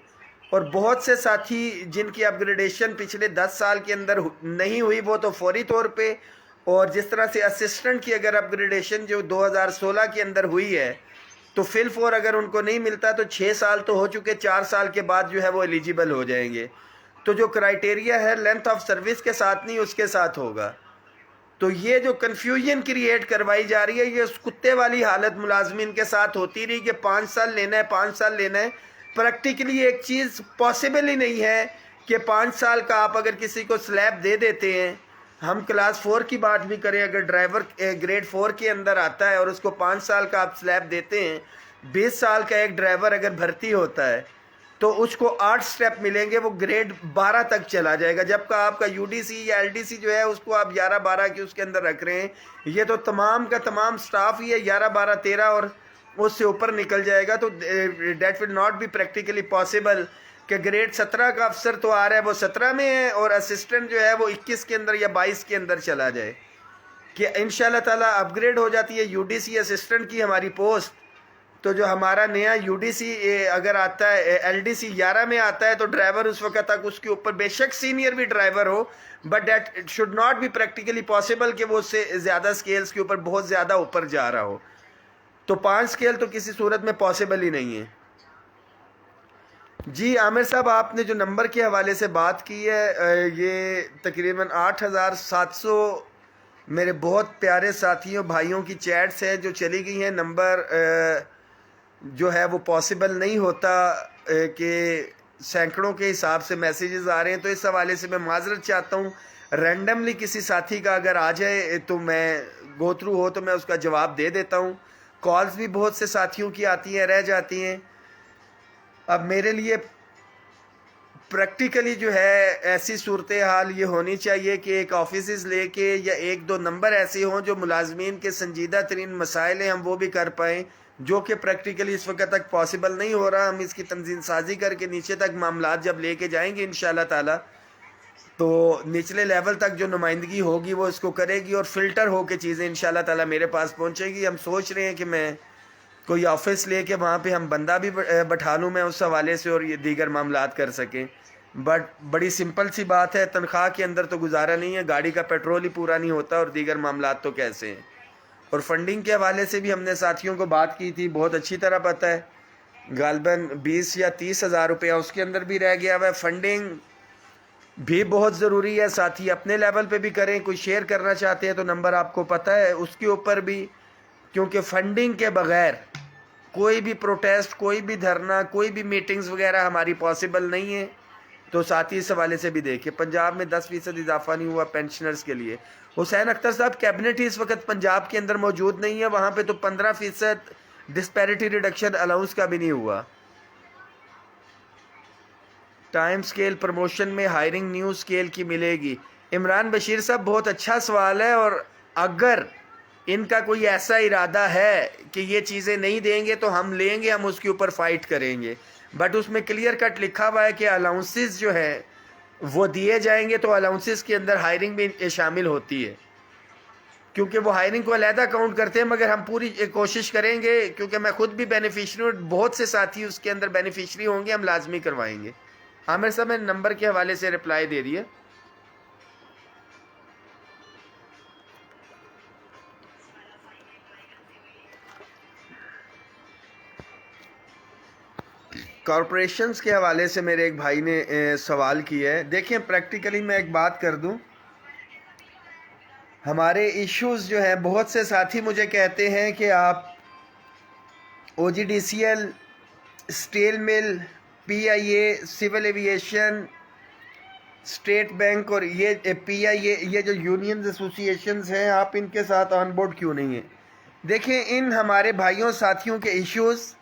اور بہت سے ساتھی جن کی اپ گریڈیشن پچھلے 10 سال کے اندر نہیں ہوئی، وہ تو فوری طور پہ، اور جس طرح سے اسسٹنٹ کی اگر اپ گریڈیشن جو 2016 کے اندر ہوئی ہے تو فل فور اگر ان کو نہیں ملتا تو 6 سال تو ہو چکے، 4 سال کے بعد جو ہے وہ ایلیجیبل ہو جائیں گے. تو جو کرائٹیریا ہے لینتھ آف سروس کے ساتھ نہیں، اس کے ساتھ ہوگا. تو یہ جو کنفیوژن کریٹ کروائی جا رہی ہے، یہ اس کتے والی حالت ملازمین کے ساتھ ہوتی رہی کہ 5 سال لینا ہے، 5 سال لینا ہے. پریکٹیکلی ایک چیز پاسبل ہی نہیں ہے کہ 5 سال کا آپ اگر کسی کو سلیب دے دیتے ہیں. ہم کلاس 4 کی بات بھی کریں، اگر ڈرائیور گریڈ 4 کے اندر آتا ہے اور اس کو 5 سال کا آپ سلیب دیتے ہیں، 20 سال کا ایک ڈرائیور اگر بھرتی ہوتا ہے تو اس کو 8 سٹیپ ملیں گے، وہ گریڈ 12 تک چلا جائے گا. جبکہ آپ کا یو ڈی سی یا ایل ڈی سی جو ہے اس کو آپ 11 12 کی اس کے اندر رکھ رہے ہیں. یہ تو تمام کا تمام سٹاف ہی ہے 11 12 13 اور اس سے اوپر نکل جائے گا. تو that will not be practically possible کہ گریڈ 17 کا افسر تو آ رہا ہے وہ 17 میں ہے اور اسسٹنٹ جو ہے وہ 21 کے اندر یا 22 کے اندر چلا جائے. کہ انشاءاللہ تعالی اپ گریڈ ہو جاتی ہے یو ڈی سی اسسٹنٹ کی ہماری پوسٹ، تو جو ہمارا نیا یو ڈی سی اگر آتا ہے، ایل ڈی سی 11 میں آتا ہے، تو ڈرائیور اس وقت تک اس کے اوپر بے شک سینئر بھی ڈرائیور ہو، but that should not be practically possible کہ وہ اس سے زیادہ سکیلز کے اوپر بہت زیادہ اوپر جا رہا ہو. تو 5 سکیل تو کسی صورت میں پاسبل ہی نہیں ہے. جی عامر صاحب، آپ نے جو نمبر کے حوالے سے بات کی ہے، یہ تقریباً 8700 میرے بہت پیارے ساتھیوں بھائیوں کی چیٹس ہیں جو چلی گئی ہیں. نمبر جو ہے وہ پاسبل نہیں ہوتا کہ سینکڑوں کے حساب سے میسیجز آ رہے ہیں، تو اس حوالے سے میں معذرت چاہتا ہوں. رینڈملی کسی ساتھی کا اگر آ جائے تو میں گو تھرو ہو تو میں اس کا جواب دے دیتا ہوں. کالز بھی بہت سے ساتھیوں کی آتی ہیں، رہ جاتی ہیں. اب میرے لیے پریکٹیکلی جو ہے ایسی صورتحال یہ ہونی چاہیے کہ ایک آفیسز لے کے یا ایک دو نمبر ایسے ہوں جو ملازمین کے سنجیدہ ترین مسائل ہیں ہم وہ بھی کر پائیں، جو کہ پریکٹیکلی اس وقت تک پاسبل نہیں ہو رہا. ہم اس کی تنظیم سازی کر کے نیچے تک معاملات جب لے کے جائیں گے انشاءاللہ تعالی تو نچلے لیول تک جو نمائندگی ہوگی وہ اس کو کرے گی اور فلٹر ہو کے چیزیں انشاءاللہ تعالی میرے پاس پہنچے گی. ہم سوچ رہے ہیں کہ میں کوئی آفس لے کے وہاں پہ ہم بندہ بھی بٹھا لوں میں اس حوالے سے اور یہ دیگر معاملات کر سکیں. بٹ بڑی سمپل سی بات ہے، تنخواہ کے اندر تو گزارا نہیں ہے، گاڑی کا پیٹرول ہی پورا نہیں ہوتا اور دیگر معاملات تو کیسے ہیں. اور فنڈنگ کے حوالے سے بھی ہم نے ساتھیوں کو بات کی تھی، بہت اچھی طرح پتہ ہے غالباً 20 یا 30 ہزار روپیہ اس کے اندر بھی رہ گیا ہوا ہے. فنڈنگ بھی بہت ضروری ہے، ساتھی اپنے لیول پہ بھی کریں. کوئی شیئر کرنا چاہتے ہیں تو نمبر آپ کو پتہ ہے اس کے اوپر بھی، کیونکہ فنڈنگ کے بغیر کوئی بھی پروٹیسٹ، کوئی بھی دھرنا، کوئی بھی میٹنگز وغیرہ ہماری پاسبل نہیں ہے. تو ساتھی اس حوالے سے بھی دیکھیں. پنجاب میں 10% اضافہ نہیں ہوا پینشنرز کے لیے. حسین اختر صاحب کیبنٹ ہی اس وقت پنجاب کے اندر موجود نہیں ہے، وہاں پہ تو 15% ڈسپیرٹی ریڈکشن الاؤنس کا بھی نہیں ہوا. ٹائم سکیل پروموشن میں ہائرنگ نیو سکیل کی ملے گی. عمران بشیر صاحب بہت اچھا سوال ہے، اور اگر ان کا کوئی ایسا ارادہ ہے کہ یہ چیزیں نہیں دیں گے تو ہم لیں گے، ہم اس کے اوپر فائٹ کریں گے. بٹ اس میں کلیئر کٹ لکھا ہوا ہے کہ الاؤنسز جو ہے وہ دیے جائیں گے، تو الاؤنسز کے اندر ہائرنگ بھی شامل ہوتی ہے، کیونکہ وہ ہائرنگ کو علیحدہ کاؤنٹ کرتے ہیں. مگر ہم پوری کوشش کریں گے، کیونکہ میں خود بھی بینیفیشری ہوں، بہت سے ساتھی اس کے اندر بینیفیشری ہوں گے، ہم لازمی کروائیں گے. عامر صاحب میں نمبر کے حوالے سے رپلائی دے دیے. کارپوریشنز کے حوالے سے میرے ایک بھائی نے سوال کیا ہے. دیکھیں پریکٹیکلی میں ایک بات کر دوں، ہمارے ایشوز جو ہیں، بہت سے ساتھی مجھے کہتے ہیں کہ آپ O G D C L, steel mill, P I A, civil aviation, state bank اور یہ پی آئی اے، یہ جو یونینز ایسوسی ایشنز ہیں، آپ ان کے ساتھ آن بورڈ کیوں نہیں ہیں؟ دیکھیں ان ہمارے بھائیوں ساتھیوں کے ایشوز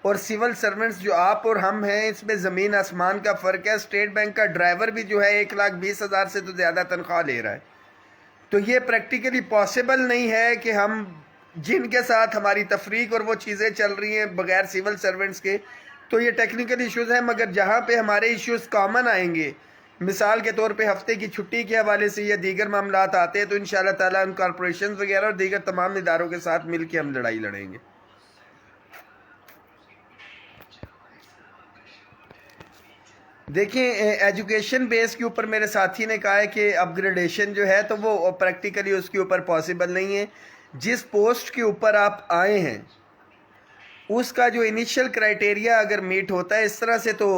اور سول سرونٹس جو آپ اور ہم ہیں، اس میں زمین آسمان کا فرق ہے. اسٹیٹ بینک کا ڈرائیور بھی جو ہے 1,20,000 سے تو زیادہ تنخواہ لے رہا ہے. تو یہ پریکٹیکلی پاسبل نہیں ہے کہ ہم جن کے ساتھ ہماری تفریق اور وہ چیزیں چل رہی ہیں بغیر سول سرونٹس کے، تو یہ ٹیکنیکل ایشوز ہیں. مگر جہاں پہ ہمارے ایشوز کامن آئیں گے، مثال کے طور پہ ہفتے کی چھٹی کے حوالے سے یا دیگر معاملات آتے ہیں، تو انشاءاللہ تعالیٰ ان کارپوریشنز وغیرہ اور دیگر تمام اداروں کے ساتھ مل کے ہم لڑائی لڑیں گے. دیکھیں ایجوکیشن بیس کے اوپر میرے ساتھی نے کہا ہے کہ اپ گریڈیشن جو ہے تو وہ پریکٹیکلی اس کے اوپر پاسبل نہیں ہے. جس پوسٹ کے اوپر آپ آئے ہیں اس کا جو انیشل کرائٹیریا اگر میٹ ہوتا ہے، اس طرح سے تو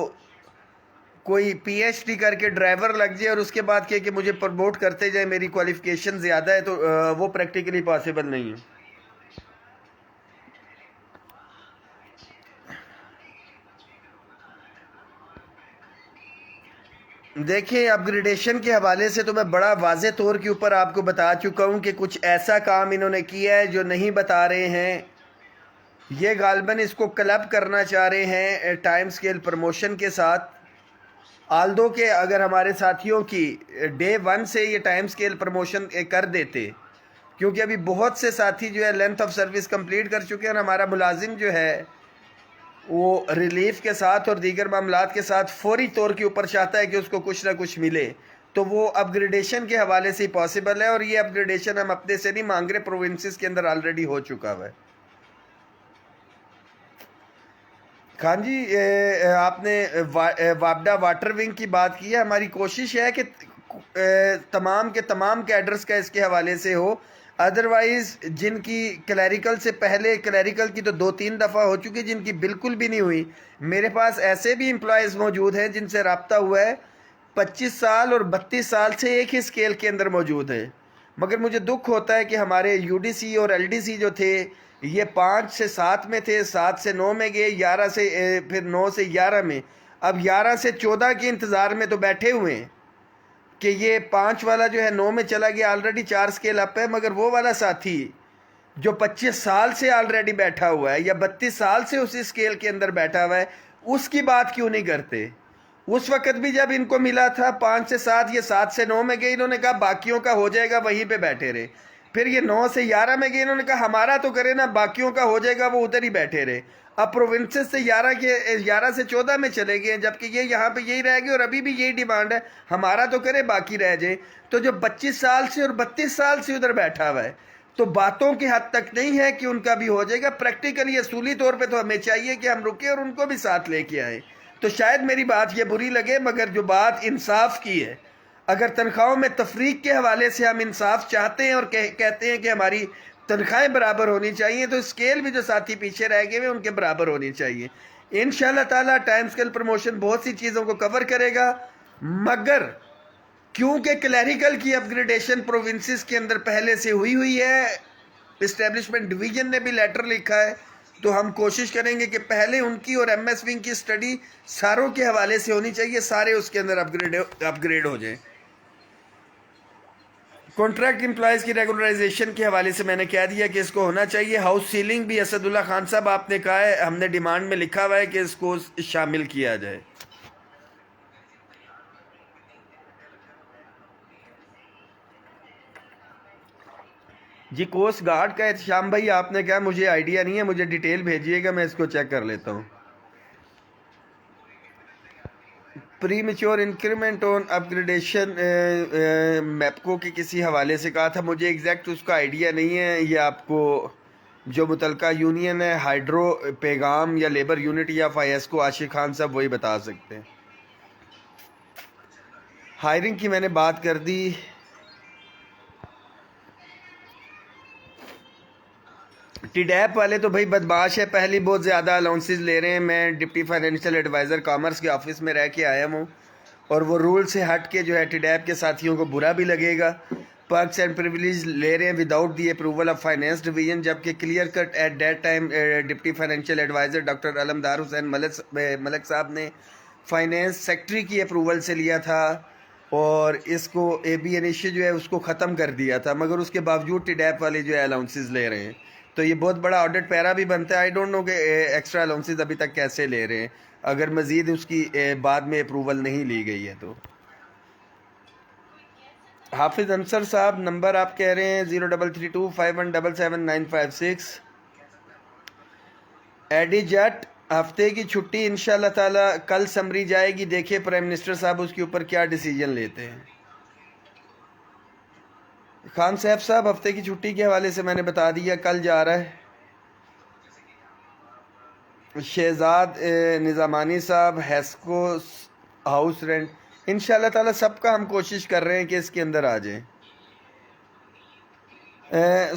کوئی پی ایچ ڈی کر کے ڈرائیور لگ جائے اور اس کے بعد کہ مجھے پروموٹ کرتے جائے، میری کوالیفیکیشن زیادہ ہے، تو وہ پریکٹیکلی پاسبل نہیں ہے. دیکھیں اپ گریڈیشن کے حوالے سے تو میں بڑا واضح طور کے اوپر آپ کو بتا چکا ہوں کہ کچھ ایسا کام انہوں نے کیا ہے جو نہیں بتا رہے ہیں. یہ غالباً اس کو کلب کرنا چاہ رہے ہیں ٹائم سکیل پروموشن کے ساتھ. آلدو کہ اگر ہمارے ساتھیوں کی ڈے 1 سے یہ ٹائم سکیل پروموشن کر دیتے، کیونکہ ابھی بہت سے ساتھی جو ہے لینتھ آف سروس کمپلیٹ کر چکے ہیں، اور ہمارا ملازم جو ہے وہ ریلیف کے ساتھ اور دیگر معاملات کے ساتھ فوری طور کے اوپر چاہتا ہے کہ اس کو کچھ نہ کچھ ملے، تو وہ اپ گریڈیشن کے حوالے سے ہی پاسبل ہے. اور یہ اپ گریڈیشن ہم اپنے سے نہیں مانگ رہے، پروونسز کے اندر آلریڈی ہو چکا ہوا ہے. خان جی آپ نے وابڈا واٹر ونگ کی بات کی ہے. ہماری کوشش ہے کہ تمام کے تمام کیڈرز کا اس کے حوالے سے ہو. ادروائز جن کی کلیریکل سے پہلے، کلیریکل کی تو 2-3 دفعہ ہو چکی، جن کی بالکل بھی نہیں ہوئی، میرے پاس ایسے بھی امپلائیز موجود ہیں جن سے رابطہ ہوا ہے 25 سال اور 32 سال سے ایک ہی سکیل کے اندر موجود ہے. مگر مجھے دکھ ہوتا ہے کہ ہمارے یو ڈی سی اور ایل ڈی سی جو تھے یہ 5 سے 7 میں تھے، 7 سے 9 میں گئے، 11 سے پھر 9 سے 11 میں، اب 11 سے 14 کے انتظار میں تو بیٹھے ہوئے ہیں کہ یہ 5 والا جو ہے 9 میں چلا گیا، آلریڈی 4 سکیل اپ ہے، مگر وہ والا ساتھی جو 25 سال سے آلریڈی بیٹھا ہوا ہے یا 32 سال سے اسی سکیل کے اندر بیٹھا ہوا ہے، اس کی بات کیوں نہیں کرتے؟ اس وقت بھی جب ان کو ملا تھا 5 سے 7، یہ 7 سے 9 میں گئے، انہوں نے کہا باقیوں کا ہو جائے گا، وہیں پہ بیٹھے رہے۔ پھر یہ 9 سے 11 میں گئے، انہوں نے کہا ہمارا تو کرے نا، باقیوں کا ہو جائے گا، وہ ادھر ہی بیٹھے رہے۔ اب پروونسز سے 11 سے 14 میں چلے گئے، جبکہ یہ یہاں پہ یہی رہ گئے اور ابھی بھی یہی ڈیمانڈ ہے، ہمارا تو کرے باقی رہ جائے۔ تو جو 25 سال سے اور 32 سال سے ادھر بیٹھا ہوا ہے، تو باتوں کی حد تک نہیں ہے کہ ان کا بھی ہو جائے گا، پریکٹیکلی اصولی طور پہ تو ہمیں چاہیے کہ ہم رکیں اور ان کو بھی ساتھ لے کے آئیں۔ تو شاید میری بات یہ بری لگے، مگر جو بات انصاف کی ہے، اگر تنخواہوں میں تفریق کے حوالے سے ہم انصاف چاہتے ہیں اور کہتے ہیں کہ ہماری تنخواہیں برابر ہونی چاہیے، تو اسکیل بھی جو ساتھی پیچھے رہ گئے ان کے برابر ہونی چاہیے۔ انشاءاللہ تعالی ٹائم اسکیل پروموشن بہت سی چیزوں کو کور کرے گا، مگر کیونکہ کلیریکل کی اپ گریڈیشن پروونسز کے اندر پہلے سے ہوئی ہے، اسٹیبلشمنٹ ڈویژن نے بھی لیٹر لکھا ہے، تو ہم کوشش کریں گے کہ پہلے ان کی اور ایم ایس ونگ کی اسٹڈی ساروں کے حوالے سے ہونی چاہیے، سارے اس کے اندر اپ گریڈ ہو جائیں۔ کانٹریکٹ امپلائیز کی ریگولرائزیشن کے حوالے سے میں نے کہہ دیا کہ اس کو ہونا چاہیے۔ ہاؤس سیلنگ بھی اسد اللہ خان صاحب آپ نے کہا ہے، ہم نے ڈیمانڈ میں لکھا ہوا ہے کہ اس کو شامل کیا جائے۔ جی کوسٹ گارڈ کا احتشام بھائی آپ نے کہا مجھے آئیڈیا نہیں ہے، مجھے ڈیٹیل بھیجیے گا، میں اس کو چیک کر لیتا ہوں۔ پری میچور انکریمنٹ آن اپ گریڈیشن میپکو کے کسی حوالے سے کہا تھا، مجھے ایگزیکٹ اس کا آئیڈیا نہیں ہے، یہ آپ کو جو متعلقہ یونین ہے ہائیڈرو پیغام یا labour unity of I S کو عاشق خان صاحب وہی بتا سکتے ہیں۔ ہائرنگ کی میں نے بات کر دی۔ ٹی ڈیپ والے تو بھائی بدماش ہے، پہلی بہت زیادہ الاؤنسز لے رہے ہیں۔ میں ڈپٹی فائنینشیل ایڈوائزر کامرس کے آفس میں رہ کے آیا ہوں، اور وہ رول سے ہٹ کے جو ہے ٹی ڈیپ کے ساتھیوں کو برا بھی لگے گا۔ پرکس اینڈ پریویلیج لے رہے ہیں without the approval of finance division, جبکہ clear cut at that time deputy financial adviser doctor Alamdar Hussain Malik صاحب نے فائنینس سیکٹری کی اپروول سے لیا تھا، اور اس کو اے بی این ایشو جو ہے اس کو ختم کر دیا تھا، مگر اس کے باوجود ٹی ڈیپ والے جو ہے الاؤنسز لے رہے ہیں۔ تو یہ بہت بڑا آڈٹ پیرا بھی بنتا ہے۔ آئی ڈونٹ نو کہ ایکسٹرا الاؤنسز ابھی تک کیسے لے رہے ہیں، اگر مزید اس کی بعد میں اپروول نہیں لی گئی ہے تو۔ حافظ انصر صاحب نمبر آپ کہہ رہے ہیں 033251777956۔ ایڈی جٹ ہفتے کی چھٹی انشاءاللہ تعالی کل سمری جائے گی، دیکھیں پرائم منسٹر صاحب اس کے اوپر کیا ڈیسیجن لیتے ہیں۔ خان صاحب ہفتے کی چھٹی کے حوالے سے میں نے بتا دیا، کل جا رہا ہے۔ شہزاد نظامانی صاحب ہیسکو ہاؤس رینٹ، انشاءاللہ تعالی سب کا ہم کوشش کر رہے ہیں کہ اس کے اندر آ جائیں۔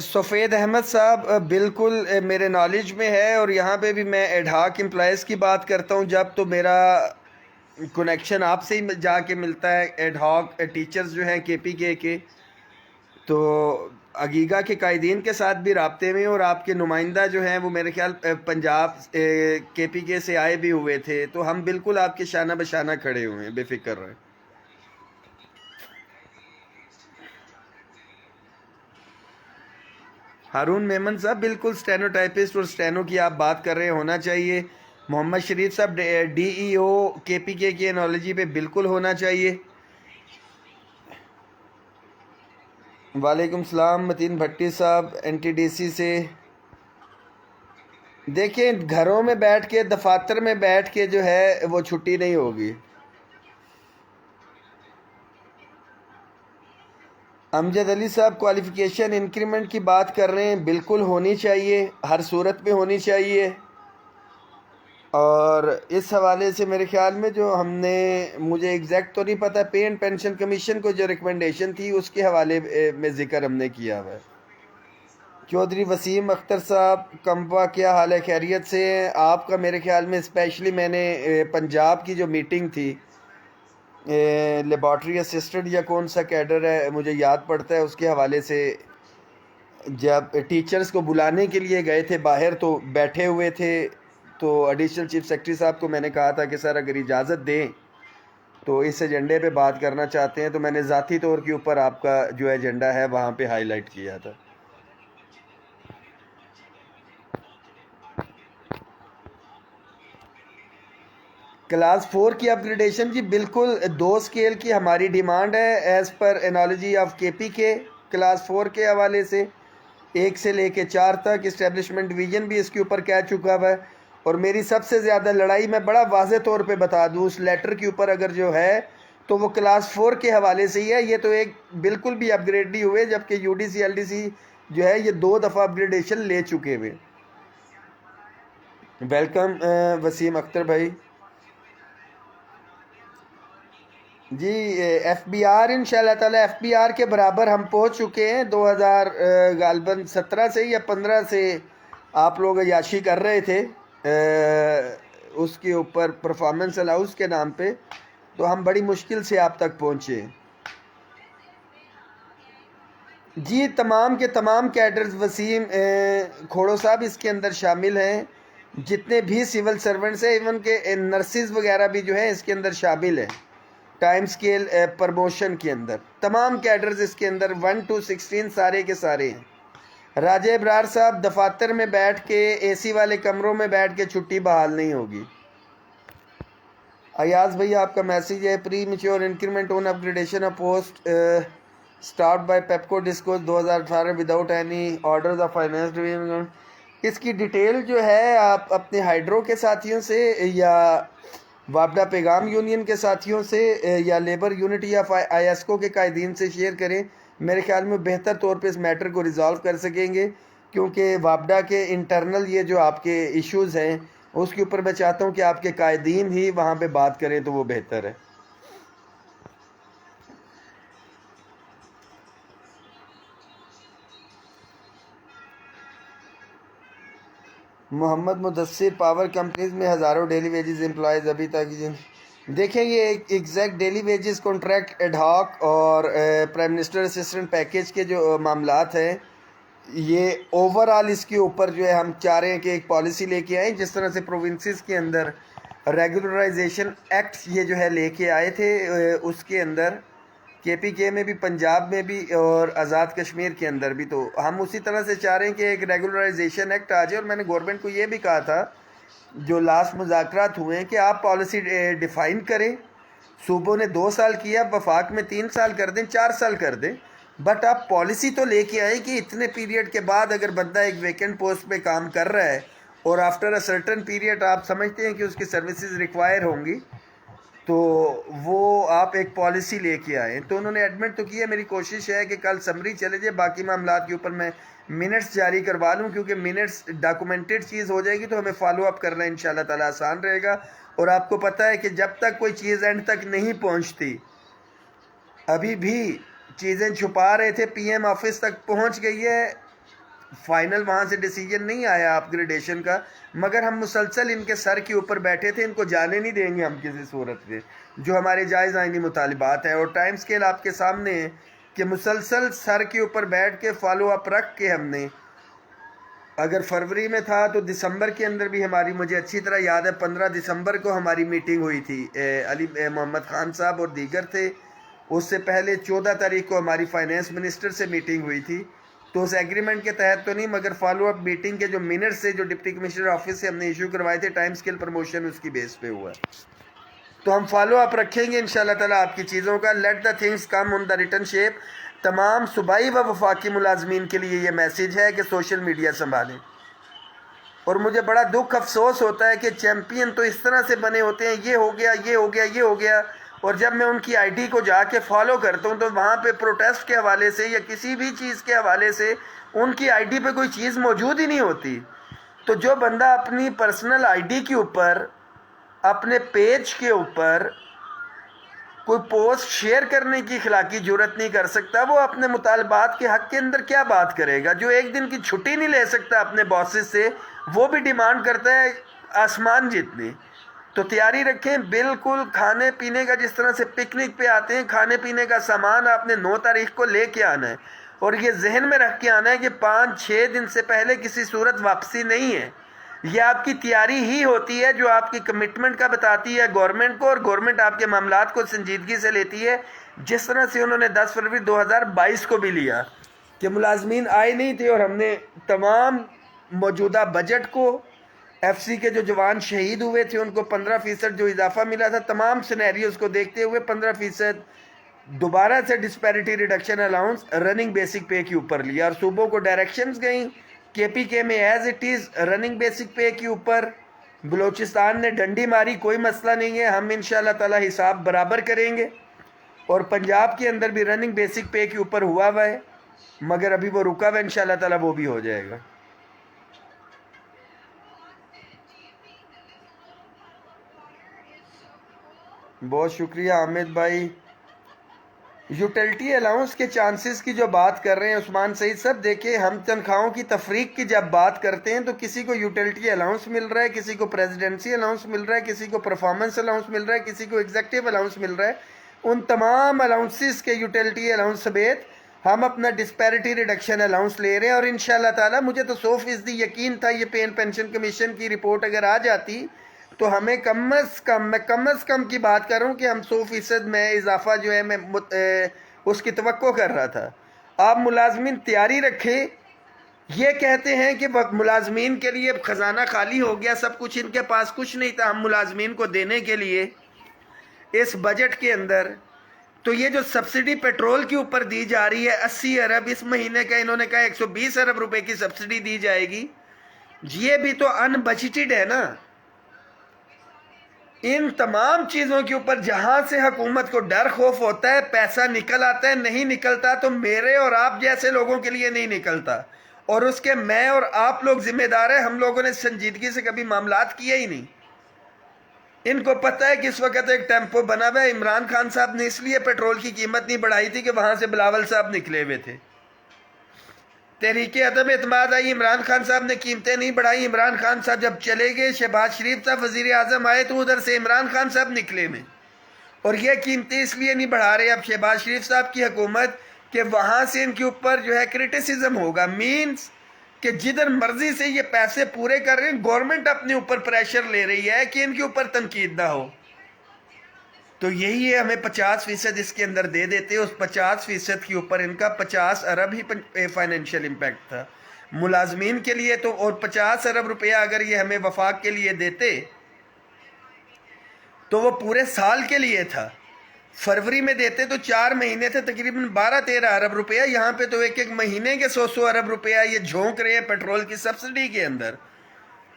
سفید احمد صاحب بالکل میرے نالج میں ہے، اور یہاں پہ بھی میں ایڈ ہاک امپلائیز کی بات کرتا ہوں جب تو میرا کنیکشن آپ سے ہی جا کے ملتا ہے۔ ایڈ ہاک ٹیچرز جو ہیں کے پی کے تو اگیگا کے قائدین کے ساتھ بھی رابطے میں، اور آپ کے نمائندہ جو ہیں وہ میرے خیال پنجاب کے پی کے سے آئے بھی ہوئے تھے، تو ہم بالکل آپ کے شانہ بشانہ کھڑے ہوئے ہیں، بے فکر رہیں۔ ہارون میمن صاحب بالکل سٹینو ٹائپسٹ اور سٹینو کی آپ بات کر رہے ہیں، ہونا چاہیے۔ محمد شریف صاحب ڈی ای او کے پی کے انالوجی پہ بالکل ہونا چاہیے۔ وعلیکم السلام متین بھٹی صاحب این ٹی ڈی سی سے۔ دیکھیں گھروں میں بیٹھ کے، دفاتر میں بیٹھ کے جو ہے وہ چھٹی نہیں ہوگی۔ امجد علی صاحب کوالیفیکیشن انکریمنٹ کی بات کر رہے ہیں، بالکل ہونی چاہیے، ہر صورت میں ہونی چاہیے۔ اور اس حوالے سے میرے خیال میں جو ہم نے، مجھے ایگزیکٹ تو نہیں پتہ، پے اینڈ پینشن کمیشن کو جو ریکمنڈیشن تھی اس کے حوالے میں ذکر ہم نے کیا ہوا ہے۔ چودھری وسیم اختر صاحب کمپا، کیا حال ہے، خیریت سے ہیں آپ کا؟ میرے خیال میں اسپیشلی میں نے پنجاب کی جو میٹنگ تھی لیبارٹری اسسٹنٹ یا کون سا کیڈر ہے مجھے یاد پڑتا ہے، اس کے حوالے سے جب ٹیچرز کو بلانے کے لیے گئے تھے باہر تو بیٹھے ہوئے تھے، تو ایڈیشنل چیف سیکرٹری صاحب کو میں نے کہا تھا کہ سر اگر اجازت دیں تو اس ایجنڈے پہ بات کرنا چاہتے ہیں، تو میں نے ذاتی طور کے اوپر آپ کا جو ایجنڈا ہے وہاں پہ ہائی لائٹ کیا تھا۔ کلاس 4 کی اپ گریڈیشن جی بالکل 2 اسکیل کی ہماری ڈیمانڈ ہے ایز پر انالوجی آف کے پی کے کلاس 4 کے حوالے سے، 1 سے لے کے 4 تک اسٹیبلشمنٹ ڈویژن بھی اس کے اوپر کہہ چکا ہوا ہے۔ اور میری سب سے زیادہ لڑائی میں بڑا واضح طور پہ بتا دوں اس لیٹر کے اوپر اگر جو ہے تو وہ کلاس 4 کے حوالے سے ہی ہے، یہ تو ایک بالکل بھی اپ گریڈ نہیں ہوئے، جبکہ U D C L D C جو ہے یہ 2 دفعہ اپ گریڈیشن لے چکے ہوئے۔ ویلکم وسیم اختر بھائی جی۔ ایف بی آر انشاءاللہ تعالی ایف بی آر کے برابر ہم پہنچ چکے ہیں، 2017 سے یا 15 سے آپ لوگ عیاشی کر رہے تھے اس کے اوپر پرفارمنس الاؤنس کے نام پہ، تو ہم بڑی مشکل سے آپ تک پہنچے جی۔ تمام کے تمام کیڈرز وسیم کھوڑو صاحب اس کے اندر شامل ہیں، جتنے بھی سول سرونٹس ہیں، ایون کہ نرسز وغیرہ بھی جو ہے اس کے اندر شامل ہیں۔ ٹائم سکیل پرموشن کے اندر تمام کیڈرز اس کے اندر 1 to 16 سارے کے سارے ہیں۔ راجہ ابرار صاحب دفاتر میں بیٹھ کے اے سی والے کمروں میں بیٹھ کے چھٹی بحال نہیں ہوگی۔ ایاز بھئی آپ کا میسیج ہے premature increment on upgradation of post start by PEPCO DISCOs 2018 without any orders of finance division. اس کی ڈیٹیل جو ہے آپ اپنے ہائیڈرو کے ساتھیوں سے یا وابڈا پیغام یونین کے ساتھیوں سے یا labour unity of I S کو کے قائدین سے شیئر کریں، میرے خیال میں بہتر طور پہ اس میٹر کو ریزالو کر سکیں گے، کیونکہ وابڈا کے انٹرنل یہ جو آپ کے ایشوز ہیں اس کے اوپر میں چاہتا ہوں کہ آپ کے قائدین ہی وہاں پہ بات کریں تو وہ بہتر ہے۔ محمد مدثر پاور کمپنیز میں ہزاروں ڈیلی ویجز امپلائیز ابھی تک دیکھیں یہ ایک exact daily wages contract ad hoc اور پرائم منسٹر اسسٹنٹ پیکیج کے جو معاملات ہیں، یہ اوورال اس کے اوپر جو ہے ہم چاہ رہے ہیں کہ ایک پالیسی لے کے آئیں، جس طرح سے پروونسز کے اندر ریگولرائزیشن ایکٹ یہ جو ہے لے کے آئے تھے، اس کے اندر کے پی کے میں بھی، پنجاب میں بھی اور آزاد کشمیر کے اندر بھی، تو ہم اسی طرح سے چاہ رہے ہیں کہ ایک ریگولرائزیشن ایکٹ آ جائے۔ اور میں نے گورنمنٹ کو یہ بھی کہا تھا جو لاسٹ مذاکرات ہوئے ہیں کہ آپ پالیسی ڈیفائن کریں، صوبوں نے 2 سال کیا، وفاق میں 3 سال کر دیں، 4 سال کر دیں، بٹ آپ پالیسی تو لے کے آئیں کہ اتنے پیریڈ کے بعد اگر بندہ ایک ویکنٹ پوسٹ پہ کام کر رہا ہے اور آفٹر اے سرٹن پیریڈ آپ سمجھتے ہیں کہ اس کی سروسز ریکوائر ہوں گی، تو وہ آپ ایک پالیسی لے کے آئیں۔ تو انہوں نے ایڈمٹ تو کیا، میری کوشش ہے کہ کل سمری چلے جائے، باقی معاملات کے اوپر میں منٹس جاری کروا لوں، کیونکہ منٹس ڈاکومنٹڈ چیز ہو جائے گی تو ہمیں فالو اپ کرنا انشاءاللہ تعالی آسان رہے گا۔ اور آپ کو پتہ ہے کہ جب تک کوئی چیز اینڈ تک نہیں پہنچتی، ابھی بھی چیزیں چھپا رہے تھے، پی ایم آفس تک پہنچ گئی ہے، فائنل وہاں سے ڈیسیجن نہیں آیا اپ گریڈیشن کا، مگر ہم مسلسل ان کے سر کے اوپر بیٹھے تھے، ان کو جانے نہیں دیں گے ہم کسی صورت میں، جو ہمارے جائز آئینی مطالبات ہیں۔ اور ٹائم سکیل آپ کے سامنے ہے کہ مسلسل سر کے اوپر بیٹھ کے فالو اپ رکھ کے ہم نے، اگر فروری میں تھا تو دسمبر کے اندر بھی ہماری، مجھے اچھی طرح یاد ہے 15 دسمبر کو ہماری میٹنگ ہوئی تھی، علی محمد خان صاحب اور دیگر تھے، اس سے پہلے 14 تاریخ کو ہماری فائنینس منسٹر سے میٹنگ ہوئی تھی، تو اس ایگریمنٹ کے تحت تو نہیں، مگر فالو اپ میٹنگ کے جو منٹس سے جو ڈپٹی کمشنر آفس سے ہم نے ایشو کروائے تھے، ٹائم سکیل پروموشن اس کی بیس پہ ہوا ہے، تو ہم فالو اپ رکھیں گے انشاءاللہ تعالیٰ آپ کی چیزوں کا۔ Let the things come on the return shape. تمام صوبائی و وفاقی ملازمین کے لیے یہ میسیج ہے کہ سوشل میڈیا سنبھالیں، اور مجھے بڑا دکھ افسوس ہوتا ہے کہ چیمپئن تو اس طرح سے بنے ہوتے ہیں، یہ ہو گیا، یہ ہو گیا، یہ ہو گیا، اور جب میں ان کی آئی ڈی کو جا کے فالو کرتا ہوں تو وہاں پہ پروٹیسٹ کے حوالے سے یا کسی بھی چیز کے حوالے سے ان کی آئی ڈی پہ کوئی چیز موجود ہی نہیں ہوتی۔ تو جو بندہ اپنی پرسنل آئی ڈی کے اوپر، اپنے پیج کے اوپر کوئی پوسٹ شیئر کرنے کی اخلاقی جرات نہیں کر سکتا، وہ اپنے مطالبات کے حق کے اندر کیا بات کرے گا؟ جو ایک دن کی چھٹی نہیں لے سکتا اپنے باسز سے، وہ بھی ڈیمانڈ کرتا ہے آسمان جتنی۔ تو تیاری رکھیں، بالکل کھانے پینے کا، جس طرح سے پکنک پہ آتے ہیں، کھانے پینے کا سامان آپ نے 9 تاریخ کو لے کے آنا ہے، اور یہ ذہن میں رکھ کے آنا ہے کہ 5-6 دن سے پہلے کسی صورت واپسی نہیں ہے. یہ آپ کی تیاری ہی ہوتی ہے جو آپ کی کمٹمنٹ کا بتاتی ہے گورنمنٹ کو, اور گورنمنٹ آپ کے معاملات کو سنجیدگی سے لیتی ہے, جس طرح سے انہوں نے 10 فروری 2022 کو بھی لیا کہ ملازمین آئے نہیں تھے اور ہم نے تمام موجودہ بجٹ کو, ایف سی کے جو جوان شہید ہوئے تھے ان کو 15% جو اضافہ ملا تھا, تمام سینیریوز کو دیکھتے ہوئے 15% دوبارہ سے disparity reduction allowance running basic pay کے اوپر لیا, اور صوبوں کو ڈائریکشنز گئیں کے پی کے میں as it is running basic pay کے اوپر. بلوچستان نے ڈنڈی ماری, کوئی مسئلہ نہیں ہے, ہم انشاءاللہ تعالی حساب برابر کریں گے. اور پنجاب کے اندر بھی رننگ بیسک پے کے اوپر ہوا ہے, مگر ابھی وہ رکا ہوا ہے, انشاءاللہ تعالی وہ بھی ہو جائے گا. بہت شکریہ حامد بھائی. یوٹیلٹی الاؤنس کے چانسز کی جو بات کر رہے ہیں عثمان سعید صاحب, دیکھیں ہم تنخواہوں کی تفریق کی جب بات کرتے ہیں تو کسی کو یوٹیلٹی الاؤنس مل رہا ہے, کسی کو پریزیڈنسی الاؤنس مل رہا ہے, کسی کو پرفارمنس الاؤنس مل رہا ہے, کسی کو ایگزیکٹو الاؤنس مل رہا ہے. ان تمام الاؤنسز کے یوٹیلٹی الاؤنس سمیت ہم اپنا ڈسپیرٹی ریڈکشن الاؤنس لے رہے ہیں, اور انشاءاللہ تعالی مجھے تو 100% یقین تھا یہ پینشن کمیشن کی رپورٹ اگر آ جاتی تو ہمیں کم از کم کی بات کر رہا ہوں کہ ہم 100% میں اضافہ جو ہے میں اس کی توقع کر رہا تھا. آپ ملازمین تیاری رکھیں. یہ کہتے ہیں کہ ملازمین کے لیے خزانہ خالی ہو گیا, سب کچھ ان کے پاس کچھ نہیں تھا ہم ملازمین کو دینے کے لیے اس بجٹ کے اندر. تو یہ جو سبسڈی پیٹرول کے اوپر دی جا رہی ہے 80 ارب, اس مہینے کا انہوں نے کہا 120 ارب روپے کی سبسڈی دی جائے گی, یہ بھی تو ان بجٹڈ ہے نا. ان تمام چیزوں کے اوپر جہاں سے حکومت کو ڈر خوف ہوتا ہے پیسہ نکل آتا ہے, نہیں نکلتا تو میرے اور آپ جیسے لوگوں کے لیے نہیں نکلتا, اور اس کے میں اور آپ لوگ ذمہ دار ہیں. ہم لوگوں نے سنجیدگی سے کبھی معاملات کیے ہی نہیں. ان کو پتہ ہے کہ اس وقت ایک ٹیمپو بنا ہوا ہے, عمران خان صاحب نے اس لیے پیٹرول کی قیمت نہیں بڑھائی تھی کہ وہاں سے بلاول صاحب نکلے ہوئے تھے. تحریک عدم اعتماد آئی, عمران خان صاحب نے قیمتیں نہیں بڑھائی. عمران خان صاحب جب چلے گئے, شہباز شریف صاحب وزیر اعظم آئے تو ادھر سے عمران خان صاحب نکلے میں, اور یہ قیمتیں اس لیے نہیں بڑھا رہے اب شہباز شریف صاحب کی حکومت کہ وہاں سے ان کے اوپر جو ہے کرٹیسزم ہوگا, مینز کہ جدھر مرضی سے یہ پیسے پورے کر رہے ہیں, گورنمنٹ اپنے اوپر پریشر لے رہی ہے کہ ان کے اوپر تنقید نہ ہو. تو یہی ہے, ہمیں 50% اس کے اندر دے دیتے, اس 50% کے اوپر ان کا 50 ارب ہی فائنینشیل امپیکٹ تھا ملازمین کے لیے. تو اور 50 ارب روپیہ اگر یہ ہمیں وفاق کے لیے دیتے تو وہ پورے سال کے لیے تھا. فروری میں دیتے تو 4 مہینے تھے, تقریباً 12-13 ارب روپیہ. یہاں پہ تو ایک مہینے کے 100 ارب روپیہ یہ جھونک رہے ہیں پیٹرول کی سبسڈی کے اندر.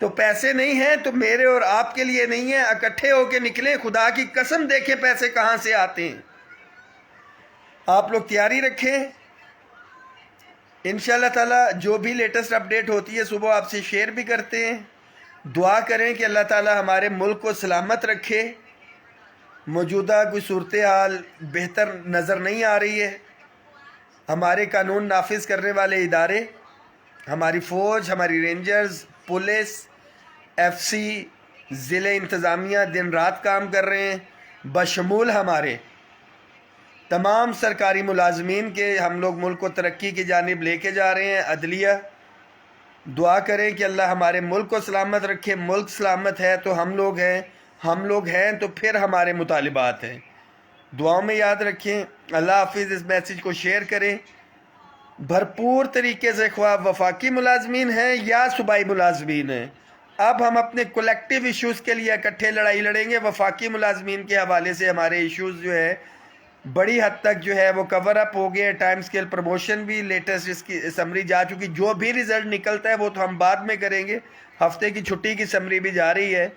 تو پیسے نہیں ہیں تو میرے اور آپ کے لیے نہیں ہیں, اکٹھے ہو کے نکلیں, خدا کی قسم دیکھیں پیسے کہاں سے آتے ہیں. آپ لوگ تیاری رکھیں, انشاءاللہ تعالی جو بھی لیٹسٹ اپڈیٹ ہوتی ہے صبح آپ سے شیئر بھی کرتے ہیں. دعا کریں کہ اللہ تعالی ہمارے ملک کو سلامت رکھے. موجودہ کوئی صورتحال بہتر نظر نہیں آ رہی ہے. ہمارے قانون نافذ کرنے والے ادارے, ہماری فوج, ہماری رینجرز, پولیس, ایف سی, ضلع انتظامیہ دن رات کام کر رہے ہیں, بشمول ہمارے تمام سرکاری ملازمین کے. ہم لوگ ملک کو ترقی کی جانب لے کے جا رہے ہیں. عدلیہ, دعا کریں کہ اللہ ہمارے ملک کو سلامت رکھے. ملک سلامت ہے تو ہم لوگ ہیں تو پھر ہمارے مطالبات ہیں. دعاؤں میں یاد رکھیں. اللہ حافظ. اس میسیج کو شیئر کریں بھرپور طریقے سے, خواہ وفاقی ملازمین ہیں یا صوبائی ملازمین ہیں. اب ہم اپنے کولیکٹیو ایشوز کے لیے اکٹھے لڑائی لڑیں گے. وفاقی ملازمین کے حوالے سے ہمارے ایشوز جو ہے بڑی حد تک جو ہے وہ کور اپ ہو گئے. ٹائم سکیل پروموشن بھی لیٹسٹ اس کی سمری جا چکی. جو بھی ریزلٹ نکلتا ہے وہ تو ہم بعد میں کریں گے. ہفتے کی چھٹی کی سمری بھی جا رہی ہے.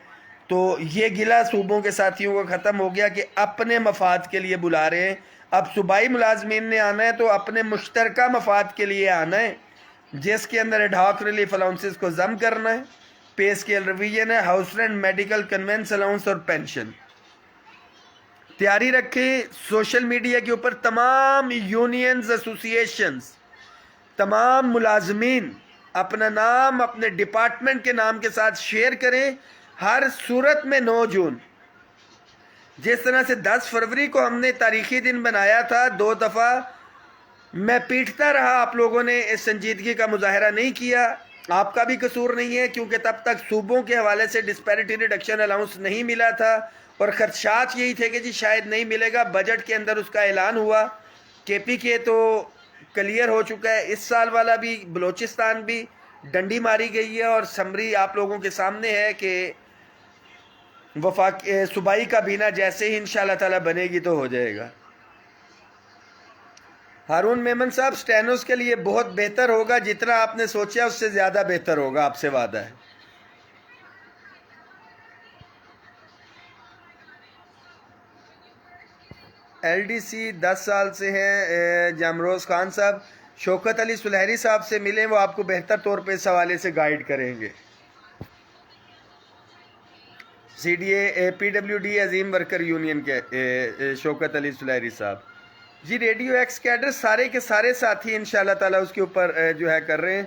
تو یہ گلہ صوبوں کے ساتھیوں کو ختم ہو گیا کہ اپنے مفاد کے لیے بلا رہے ہیں. اب صوبائی ملازمین نے آنا ہے تو اپنے مشترکہ مفاد کے لیے آنا ہے, جس کے اندر ایڈ ہاک ریلیف الاؤنسز کو ضم کرنا ہے, پے اسکیل ریویژن ہے, house rent, medical, conveyance allowance اور پینشن. تیاری رکھیں. سوشل میڈیا کے اوپر تمام یونینز, ایسوسیشنز, تمام ملازمین اپنا نام اپنے ڈپارٹمنٹ کے نام کے ساتھ شیئر کریں. ہر صورت میں 9 جون, جس طرح سے 10 فروری کو ہم نے تاریخی دن بنایا تھا, 2 دفعہ میں پیٹتا رہا، آپ لوگوں نے اس سنجیدگی کا مظاہرہ نہیں کیا. آپ کا بھی قصور نہیں ہے، کیونکہ تب تک صوبوں کے حوالے سے ڈسپیرٹی ریڈکشن الاؤنس نہیں ملا تھا اور خدشات یہی تھے کہ جی شاید نہیں ملے گا. بجٹ کے اندر اس کا اعلان ہوا. کے پی کے تو کلیئر ہو چکا ہے، اس سال والا بھی، بلوچستان بھی ڈنڈی ماری گئی ہے، اور سمری آپ لوگوں کے سامنے ہے کہ صوبائی کابینہ جیسے ہی انشاءاللہ تعالی بنے گی تو ہو جائے گا. ہارون میمن صاحب، سٹینوز کے لیے بہت بہتر ہوگا، جتنا آپ نے سوچا اس سے زیادہ بہتر ہوگا، آپ سے وعدہ ہے. ایل ڈی سی 10 سال سے ہیں. جمروز خان صاحب، شوکت علی سلہری صاحب سے ملیں، وہ آپ کو بہتر طور پہ اس حوالے سے گائیڈ کریں گے. C D A P W D Azeem worker union کے شوکت علی سلہری صاحب. جی ریڈیو ایکس کیڈر سارے کے سارے ساتھی انشاءاللہ تعالیٰ اس کے اوپر جو ہے کر رہے ہیں.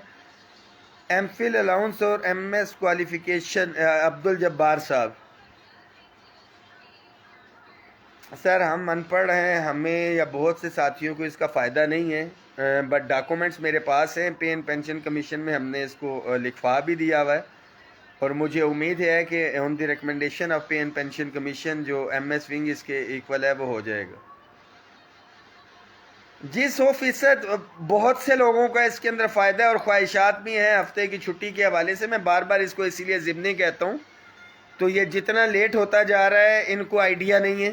ایم فل الاؤنس اور ایم ایس کوالیفیکیشن عبد الجبار صاحب. سر ہم ان پڑھ ہیں، ہمیں یا بہت سے ساتھیوں کو اس کا فائدہ نہیں ہے، بٹ ڈاکومنٹس میرے پاس ہیں. پے اینڈ پینشن کمیشن میں ہم نے اس کو لکھوا بھی دیا ہوا ہے، اور مجھے امید ہے کہ on the recommendation of pay and pension commission جو ایم ایس ونگ اس کے ایکول ہے وہ ہو جائے گا. جی 100%. بہت سے لوگوں کا اس کے اندر فائدہ ہے اور خواہشات بھی ہیں. ہفتے کی چھٹی کے حوالے سے میں بار بار اس کو اسی لیے ضمنی کہتا ہوں. تو یہ جتنا لیٹ ہوتا جا رہا ہے ان کو آئیڈیا نہیں ہے.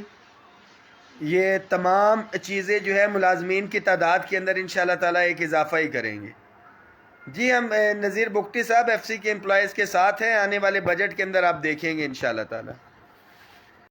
یہ تمام چیزیں جو ہے ملازمین کی تعداد کے اندر انشاءاللہ تعالیٰ ایک اضافہ ہی کریں گے. جی ہم نذیر بگٹی صاحب ایف سی کے امپلائیز کے ساتھ ہیں، آنے والے بجٹ کے اندر آپ دیکھیں گے انشاءاللہ تعالیٰ.